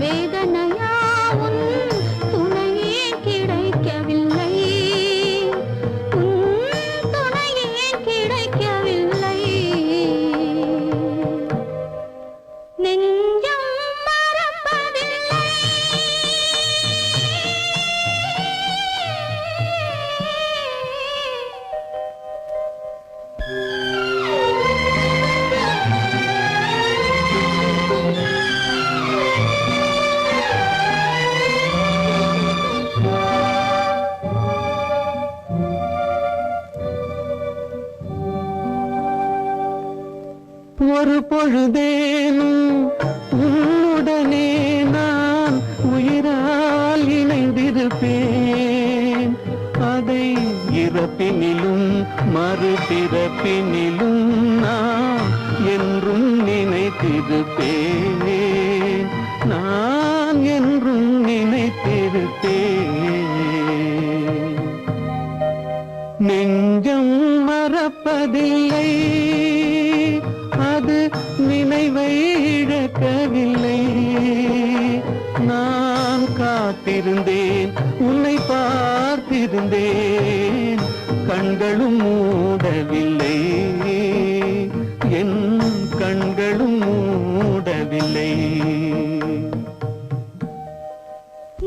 வேதனையா, உன் துணையே கிடைக்கவில்லை, உன் துணையே கிடைக்கவில்லை. நெஞ்சம் மறப்பதில்லை. ஒரு பொழுதேனும் உன்னுடனே நான் உயிரால் இணைந்திருப்பேன். அதை இறப்பினிலும் மறுபிறப்பினிலும் நான் என்றும் நினைத்திருப்பேன், நான் என்றும் நினைத்திருப்பேன். நெஞ்சம் மறப்பதில்லை, அது நினைவை இழக்கவில்லை. நான் காத்திருந்தேன், உன்னை பார்த்திருந்தேன், கண்களும் மூடவில்லை, என் கண்களும் மூடவில்லை.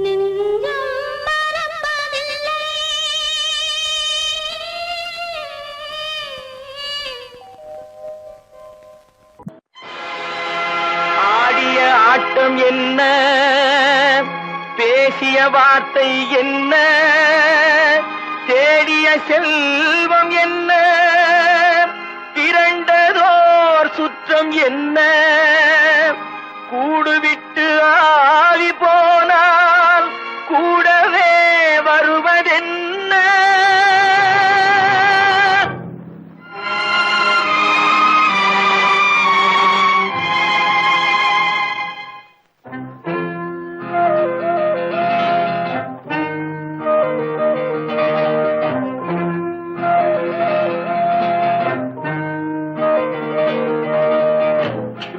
நெஞ்சம் மறப்பதில்லை. ஆடிய ஆட்டம் என்ன, பேசிய வார்த்தை என்ன, தேடிய செல்வம் என்ன, திரண்டதோர் சுற்றம் என்ன, கூடுவிட்டு ஆவி போனால் கூடவே வருவதென்ன.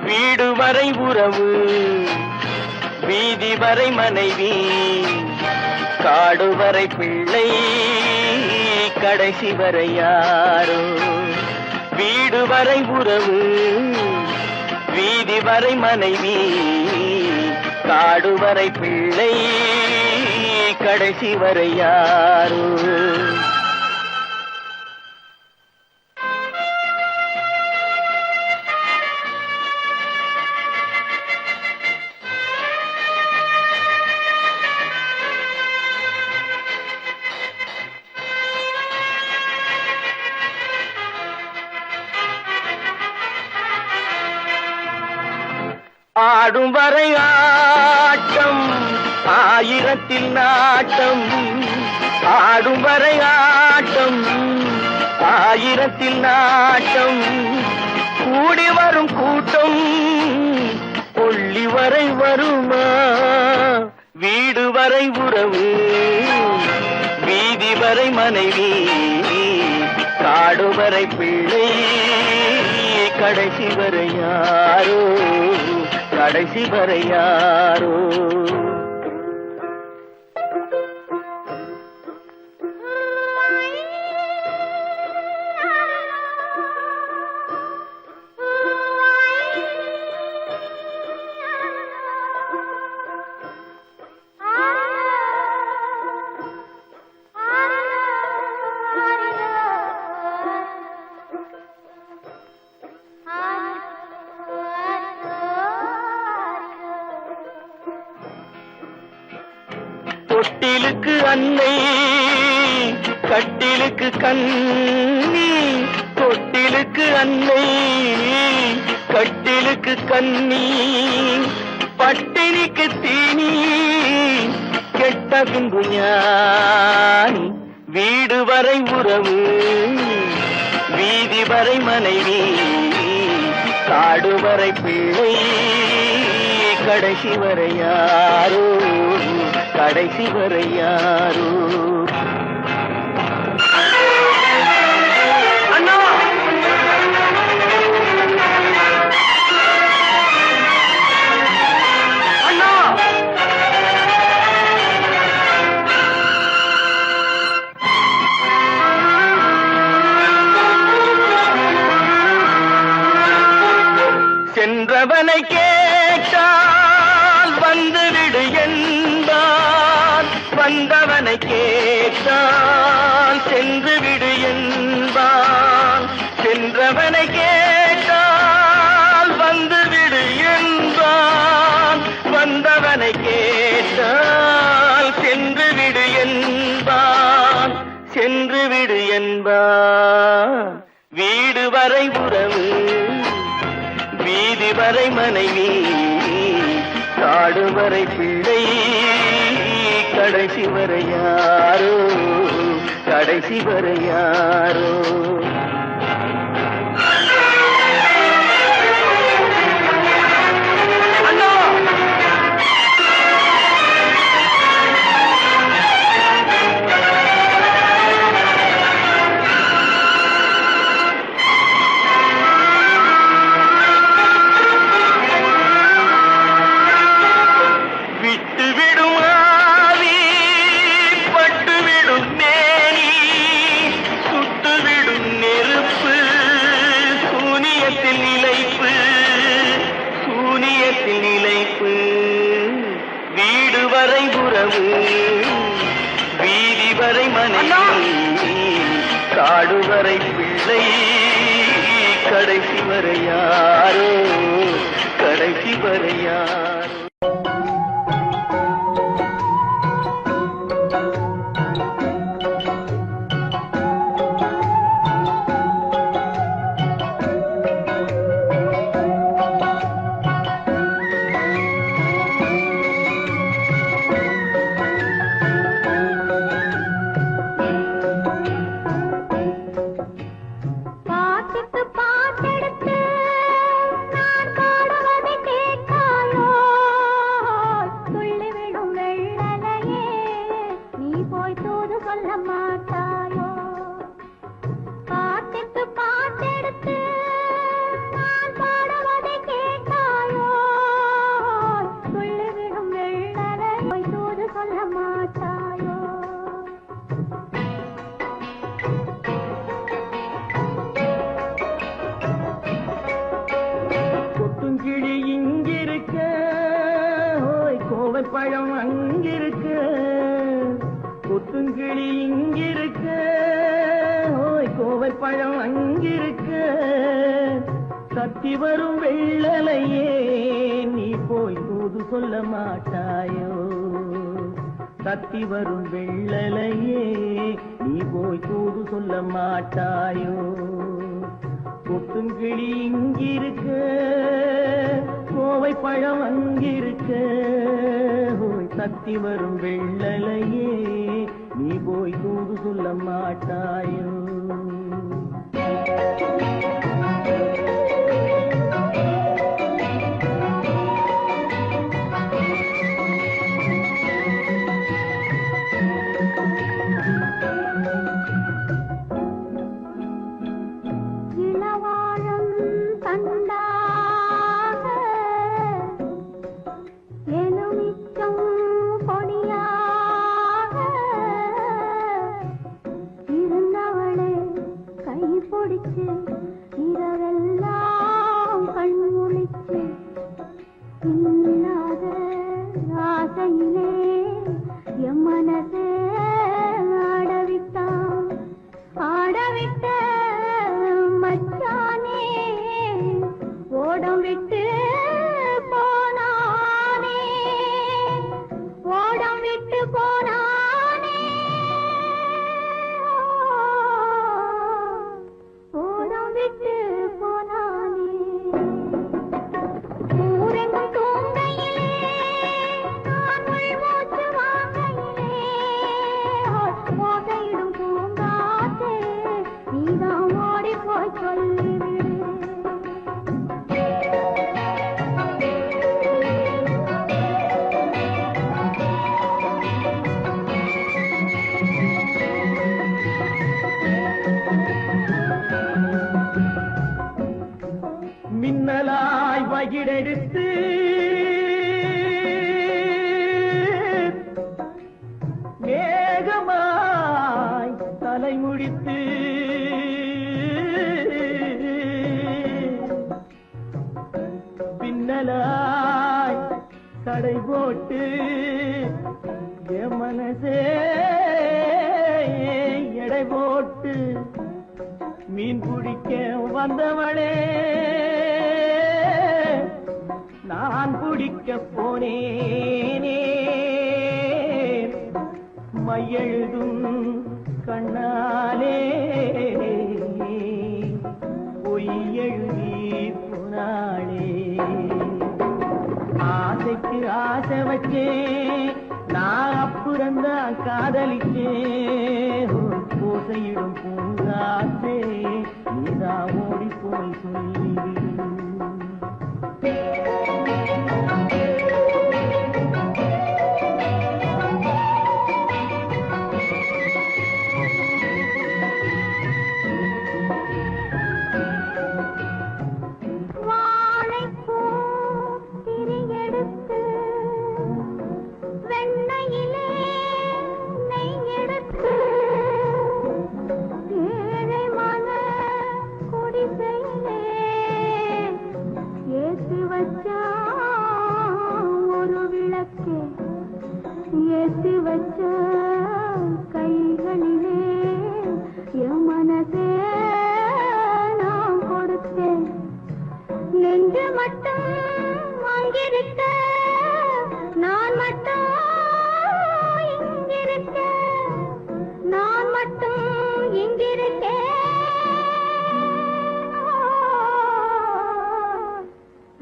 வீடு வரை உறவு, வீதி வரை மனைவி, காடு வரை பிள்ளை, கடைசி வரை யாரோ. வீடு வரை உறவு, வீதி வரை மனைவி, காடு வரை பிள்ளை, கடைசி வரை யாரோ. ஆடும் வரை ஆட்டம், ஆயிரத்தில் நாட்டம், ஆடும் வரை ஆட்டம், ஆயிரத்தில் நாட்டம், கூடி வரும் கூட்டம் கொள்ளி வரை வருமா. வீடு வரை உறவு, வீதி வரை மனைவி, காடுவரை பிள்ளை கடைசி வரை யாரோ, கடைசி வரை யாரோ. தொட்டிலுக்கு அன்னை கட்டிலுக்கு கண்ணி, தொட்டிலுக்கு அன்னை கட்டிலுக்கு கண்ணி, பட்டினிக்கு தீனி கெட்ட பின்பு ஞானி. வீடு வரை உறவு, வீதி வரை மனைவி, காடு வரை பிள்ளை கடைசி வரை யாரோ, கடைசி வரை யாரோ. அண்ணா அண்ணா சென்றவனை கேட்டால் வந்துவிடு என்பான், வந்தவனை கேட்டால் சென்று விடு என்பான். சென்றவனை கேட்டால் வந்துவிடு என்பான், வந்தவனை கேட்டால் சென்று விடு என்பான், சென்று விடு என்பான். வீடு வரை உறவு, வீதி வரை மனைவி, காடு வரை பிள்ளை கடைசி வரை யாரோ, கடைசி வரை யாரோ. வீடு வரை உறவு, வீதி வரை மனைவி, காடு வரை பிள்ளை கடைசி வரை யாரோ, கடைசி வரை யாரோ. பழம் அங்கிருக்க, கொத்துங்கிளி இங்கிருக்க, ஓய் கோவை பழம் அங்கிருக்க, தத்தி வரும் வெள்ளலையே நீ போய் தூது சொல்ல மாட்டாயோ. தத்தி வரும் வெள்ளலையே நீ போய் தூது சொல்ல மாட்டாயோ. கொத்துங்கிளி இங்கிருக்க, கோவை பழம் அங்கிருக்க, தத்தி வரும் வெள்ளலையே நீ போய் தூது சொல்ல மாட்டாயோ. போனானே ஓடம் விட்டு போனானே ஊரெங்கும் தூங்கையிலே நான் மூச்சு வாங்கையிலே ஓசையிடும் பூங்காற்றே நீதான் ஓடி போய் சொல்லிவிடு மின்னலாய் வகிடெடுத்து மேகமாய் தலைமுடித்து பின்னலாய் தடை போட்டு என் மனசே எடை போட்டு மீன் பிடிக்க வந்தவளே நான் பிடிக்க போனேனே மையெழுதும் கண்ணாலே பொய் எழுதி போனாளே ஆசைக்கு ஆசை வச்சேன் நான் அப்புறந்தான் காதலிச்சேன் பூசையிடும் பூங்காற்றே நீதான் ஓடி போய் சொல்லிவிடு வாழைப்பூ திரியெடுத்து வெண்ணையிலே நெய் எடுத்து ஏழை மன குடிசையிலே ஏற்றி வச்சா ஒரு விளக்கு ஏற்றி வச்ச கைகளிலே என் மனசே நான் கொடுத்தேன் நெஞ்சு மட்டும் அங்கிருக்க நான் மட்டும் இங்கிருக்க நான் மட்டும் இங்கிருக்கேன்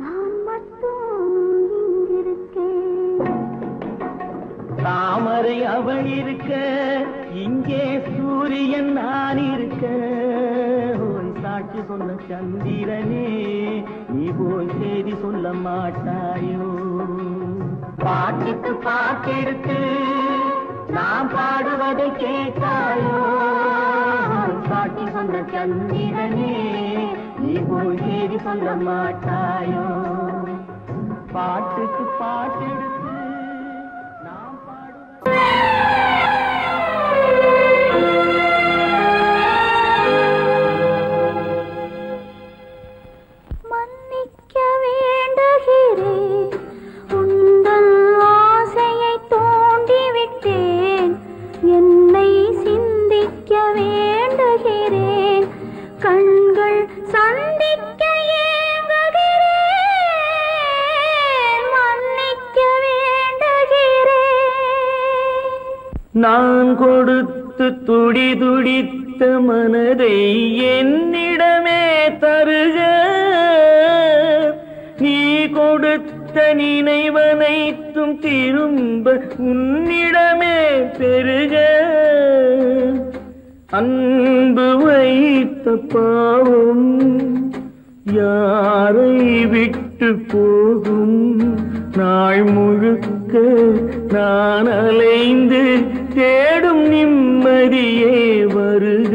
நான் மட்டும் இங்கிருக்கேன் தாமரை அவள் இருக்க இங்கே சூரியன் நான் இருக்க ஓய் சாட்சி சொன்ன சந்திரனே நீ போய் செய்தி சொல்ல மாட்டாயோ பாட்டுக்கு பாட்டெடுத்து நான் பாடுவதை கேட்டாயோ சாட்சி சொன்ன சந்திரனே நீ போய் செய்தி சொல்ல மாட்டாயோ பாட்டுக்கு பாட்டெடுத்து நான் மன்னிக்க வேண்டுகிறேன் உந்தன் ஆசையை தூண்டிவிட்டேன் என்னை சிந்திக்க வேண்டுகிறேன் கண்கள் சந்திக்க ஏங்குகிறேன் மன்னிக்க வேண்டுகிறேன் நான் கொடுத்து துடி துடித்த மனதை என்னிடமே தருக நீ கொடுத்த நினைவனைத்தும் திரும்ப உன்னிடமே பெருக அன்பு வைத்த பாவம் யாரை விட்டு போகும் நாள் முழுக்க நான் அலைந்து தேடும் நிம்மதியே வருக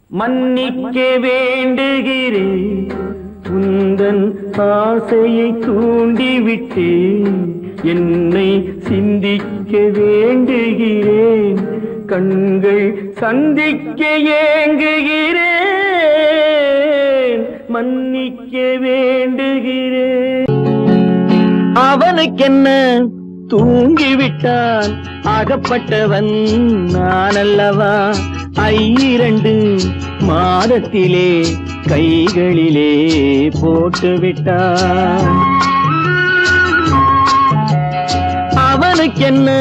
மன்னிக்க வேண்டுகிறேன் உந்தன் ஆசையை தூண்டிவிட்டேன் என்னை சிந்திக்க வேண்டுகிறேன் கண்கள் சந்திக்க ஏங்குகிறேன் மன்னிக்க வேண்டுகிறேன் அவனுக்கென்ன தூங்கிவிட்டான் அகப்பட்டவன் நான் அல்லவா 2 மாதத்திலே கைகளிலே போட்டு விட்டான் அவன் அவனுக்கென்ன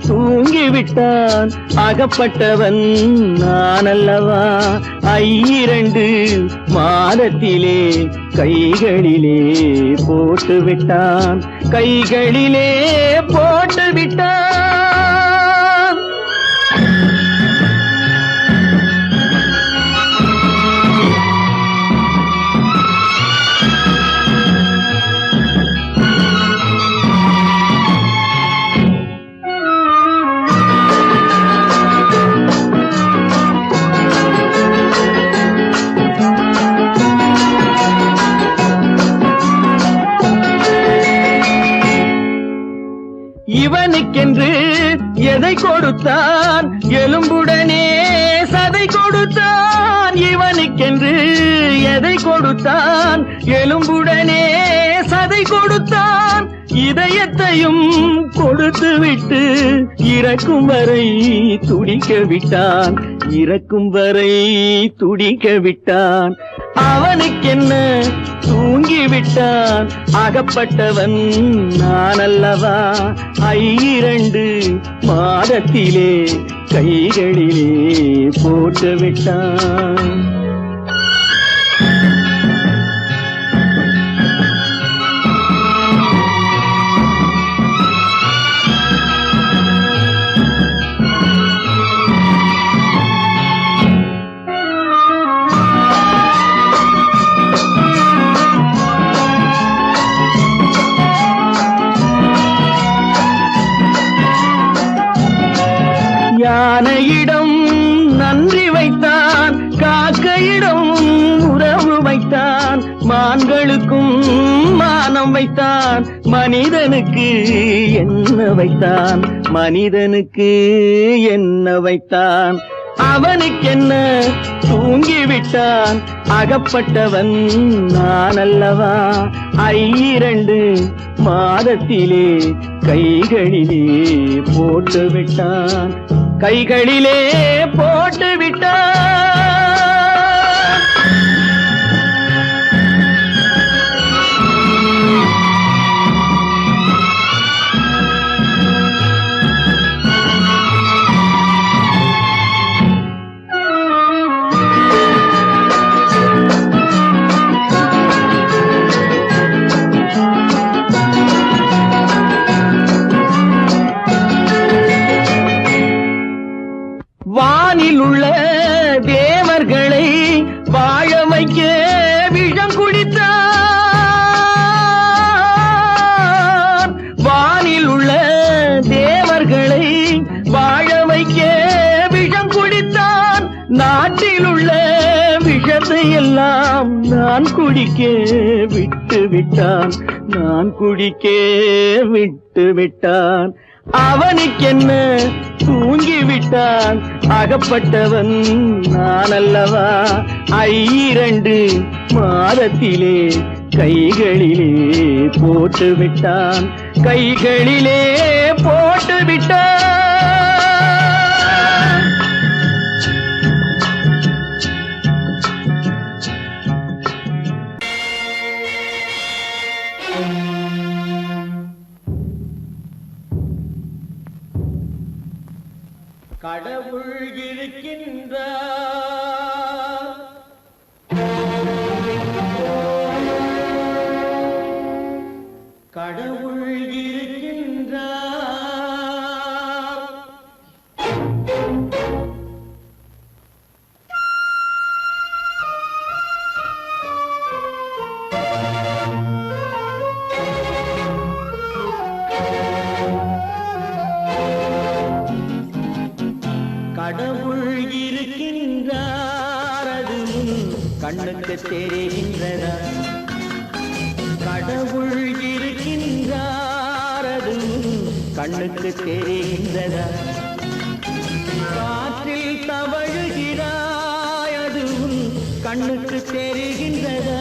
தூங்கிவிட்டான் அகப்பட்டவன் நான் அல்லவா 2 மாதத்திலே கைகளிலே போட்டு விட்டான் கைகளிலே போட்டு விட்டான் இவனுக்கென்று எதை கொடுத்தான் எலும்புடனே சதை கொடுத்தான் இவனுக்கென்று எதை கொடுத்தான் எலும்புடனே சதை கொடுத்தான் இதயத்தையும் கொடுத்து விட்டு இறக்கும் வரை துடிக்க விட்டான் இறக்கும் வரை துடிக்க விட்டான் அவனுக்கென்ன தூங்கிவிட்டான் அகப்பட்டவன் நான் அல்லவா 2 மாதத்திலே கைகளிலே போட்டு விட்டான் யானையிடம் நன்றி வைத்தான் காக்கையிடம் உறவு வைத்தான் மான்களுக்கும் மானம் வைத்தான் மனிதனுக்கு என்ன வைத்தான் மனிதனுக்கு என்ன வைத்தான் அவனுக்கென்ன தூங்கிவிட்டான் அகப்பட்டவன் நான் அல்லவா 2 மாதத்திலே கைகளிலே போட்டு விட்டான் கைகளிலே போட்டு விட்டான் வானில் உள்ள தேவர்களை வாழ வைக்க விஷம் குடித்தான் வானில் உள்ள தேவர்களை வாழ வைக்க விஷம் குடித்தான் நாட்டில் உள்ள விஷத்தை எல்லாம் நான் குடிக்க விட்டு விட்டான் நான் குடிக்க விட்டு விட்டான் அவனுக்கென்ன தூங்கிவிட்டான் அகப்பட்டவன் நான் அல்லவா 2 மாதத்திலே கைகளிலே போட்டு விட்டான் கைகளிலே போட்டு விட்டான் கடவுள் இருக்கின்றார் கடவுள் இருக்கின்றார் கடவுள் இருக்கின்றார் அது கண்ணுக்கு தெரிகின்றதா கடவுள் இருக்கின்றார் அது கண்ணுக்கு தெரிகின்றதா காற்றில் தவழுகிறாய் அது கண்ணுக்கு தெரிகின்றதா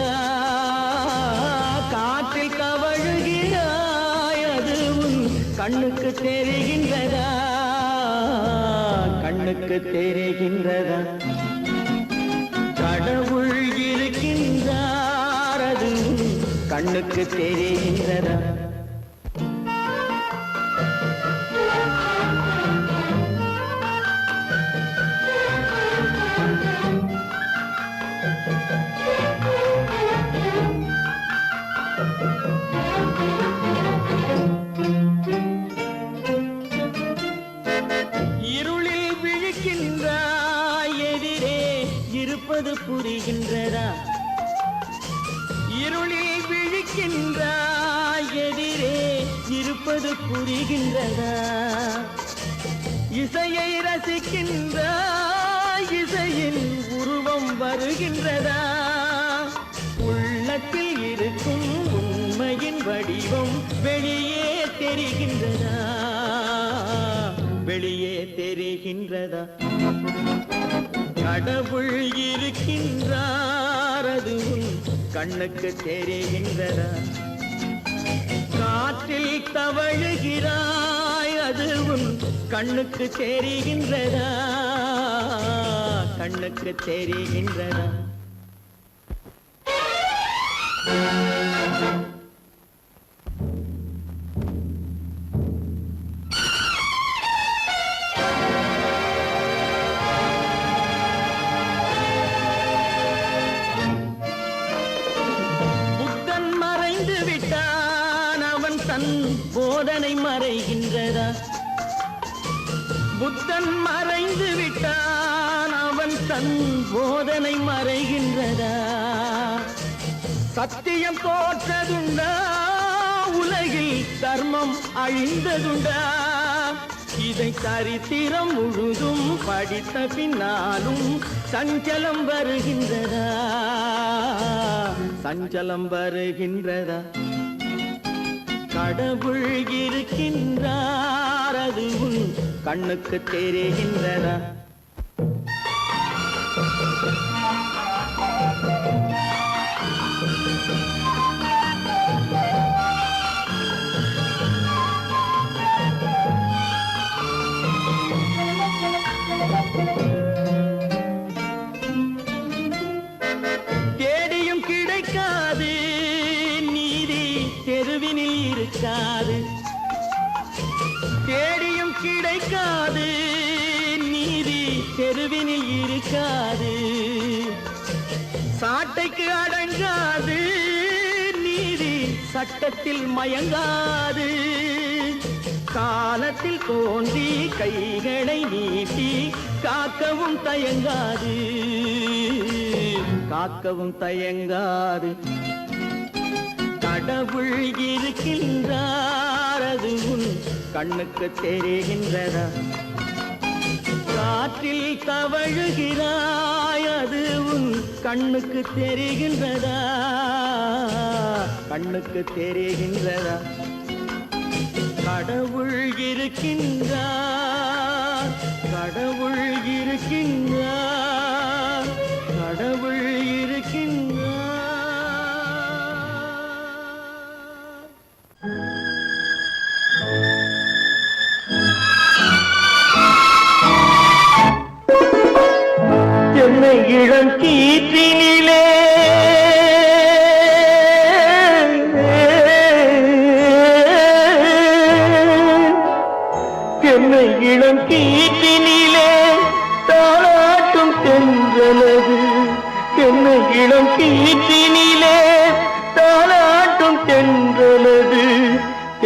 காற்றில் தவழுகிறாய் அது கண்ணுக்கு தெரிகின்றதா கண்ணுக்கு தெரிகின்றதா கடவுள் இருக்கின்றார் அது கண்ணுக்கு தெரிகின்றதா இருப்பது புரிகின்றதா? இருளில் விழிக்கின்றாய், எதிரே இருப்பது புரிகின்றதா? இசையை ரசிக்கின்றாய், இசையின் உருவம் வருகின்றதா? உள்ளத்தில் இருக்கும் உண்மையின் வடிவம் வெளியே தெரிகின்றதா? வெளியே தெரிகின்றதா? கடவுள் இருக்கின்றார், அது உன் கண்ணுக்கு தெரிகின்றதா? காற்றில் தவழுகிறாய், அது உன் கண்ணுக்கு தெரிகின்றதா? கண்ணுக்கு தெரிகின்றதா? போதனை மறைகின்றதா? புத்தன் மறைந்து விட்டான், அவன் தன் போதனை மறைகின்றதா? சத்தியம் தோற்றதுண்டா? உலகில் தர்மம் அழிந்ததுண்டா? இதை சரித்திரம் முழுதும் படித்த பின்னாலும் சஞ்சலம் வருகின்றதா? சஞ்சலம் வருகின்றதா? கடவுள் இருக்கின்றார், அது உன் கண்ணுக்கு தெரிகின்றதா? தேடியும் கிடைக்காது நீதி, தெருவினில் இருக்காது. தேடியும் கிடைக்காது நீதி, தெருவினில் இருக்காது. சாட்டைக்கு அடங்காது நீதி, சட்டத்தில் மயங்காது. காலத்தில் தோன்றி கைகளை நீட்டி காக்கவும் தயங்காது, காக்கவும் தயங்காது. கடவுள் இருக்கின்றார், அது உன் கண்ணுக்கு தெரிகின்றதா? காற்றில் தவழுகிறாய், அது உன் கண்ணுக்கு தெரிகின்றதா? கண்ணுக்கு தெரிகின்றதா? கடவுள் இருக்கின்றார், கடவுள் இருக்கின்றார், கடவுள் இருக்கின்றார். என்னை இளம் கீற்றினிலே என்னை இளம் கீற்றினிலே தாளாட்டும் தென்றலது. என்னை இளம் கீற்றினிலே தாளாட்டும் தென்றலது.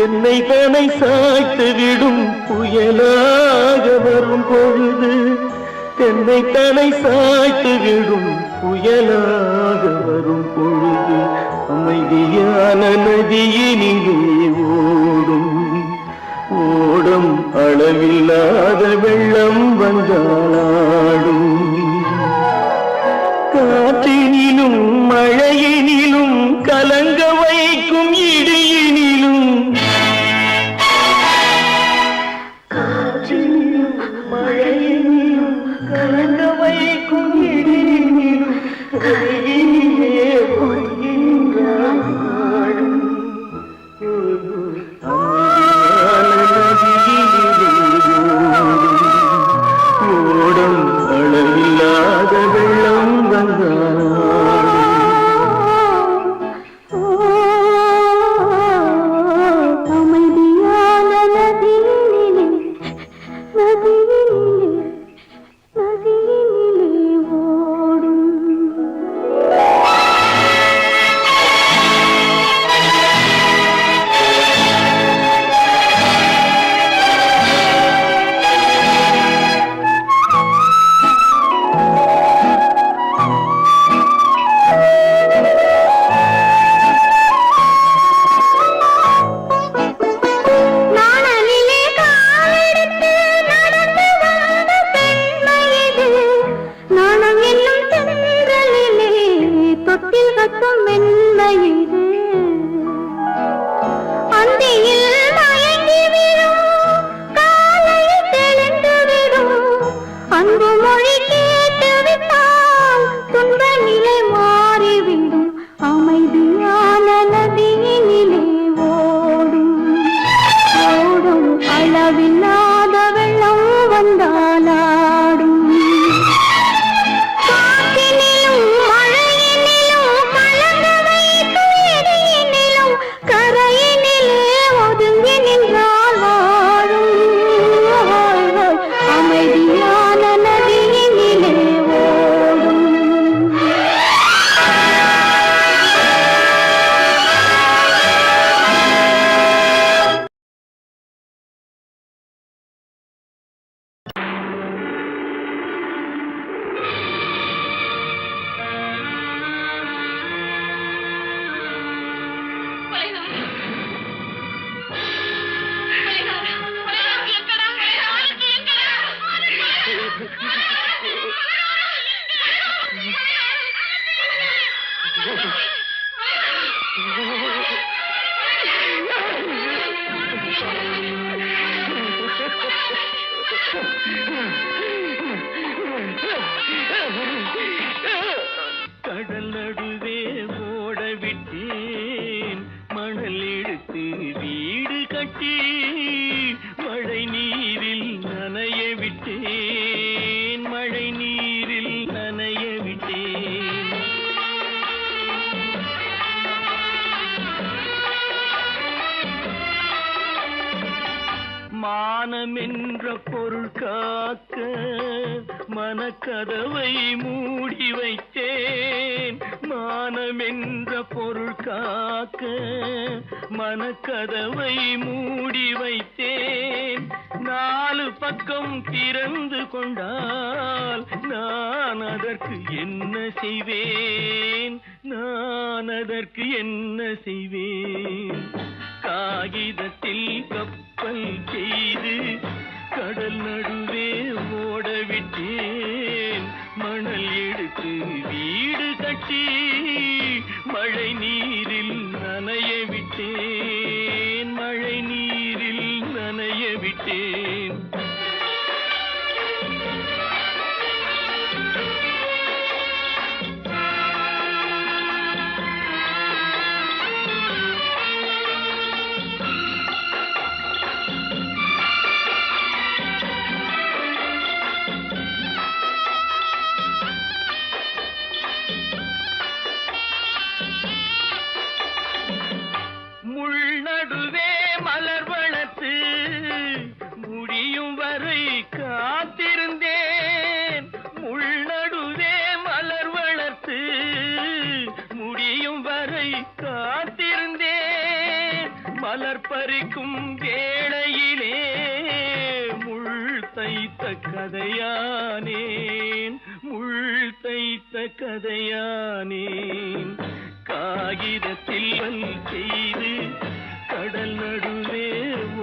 என்னை தனை சாய்த்து விடும் புயலாக வரும் பொழுது, என்னை தனை சாய்த்து விடும் புயலாக வரும் பொழுது, அமைதியான நதியினிலே ஓடும் ஓடும் அளவில்லாத வெள்ளம் வந்தாடும். காற்றினிலும் மழையினிலும் கலங்க வைக்கும் இடியினிலும், காற்றினிலும் மழையினிலும் கலங்க வைக்கும் இடியினிலும் கையினிலே பொய்கின்றான் வாழும். ஓடும் கடல் நடுவே ஓட விட்டேன் மணல் எடுத்து வீடு கட்டி மழை நீரில் நனைய விட்டேன் மழை நீரில் நனைய விட்டேன் மானம் என்ற பொருள் காக்க மனக்கதவை மூடி வைத்தேன் மானம் என்ற பொருள் காக்க மனக்கதவை மூடி வைத்தேன் நாலு பக்கம் திறந்து கொண்டால் நான் அதற்கு என்ன செய்வேன் நான் அதற்கு என்ன செய்வேன் காகிதத்தில் கப்பல் செய்து கடல் நடுவே ஓட விட்டேன் மணல் எடுத்து வீடு கட்டி மழை நீரில் நனைய விட்டேன் மழை நீரில் நனைய விட்டேன் நடுவே மலர் வளர்த்து முடியும் வரை காத்திருந்தேன் முள் நடுவே மலர் வளர்த்து முடியும் வரை காத்திருந்தேன் மலர் பறிக்கும் வேளையிலே முள் தைத்த கதையானேன் முள் தைத்த கதையானேன் காகிதத்தில் செய்து கடல் நடுவே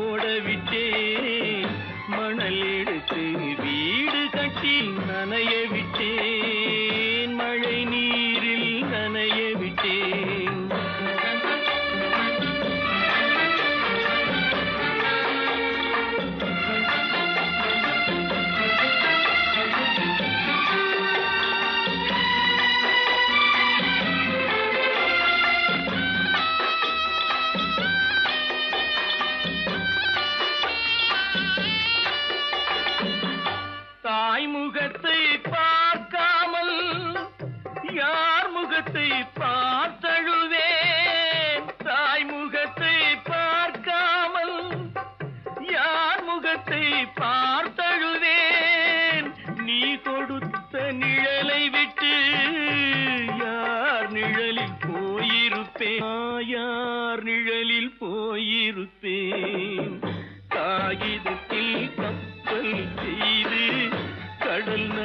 ஓடவிட்டேன் மணல் எடுத்து வீடு கட்டி நனைய விட்டேன் மழை நீரில் நனைய விட்டேன் முகத்தை பார்க்காமல் யார் முகத்தை பார்த்தழுவேன் தாய் முகத்தை பார்க்காமல் யார் முகத்தை பார்த்தழுவேன் நீ கொடுத்த நிழலை விட்டு யார் நிழலில் போயிருப்பேன் யார் நிழலில் போயிருப்பேன் காகிதத்தில் கப்பல் செய்து கடல்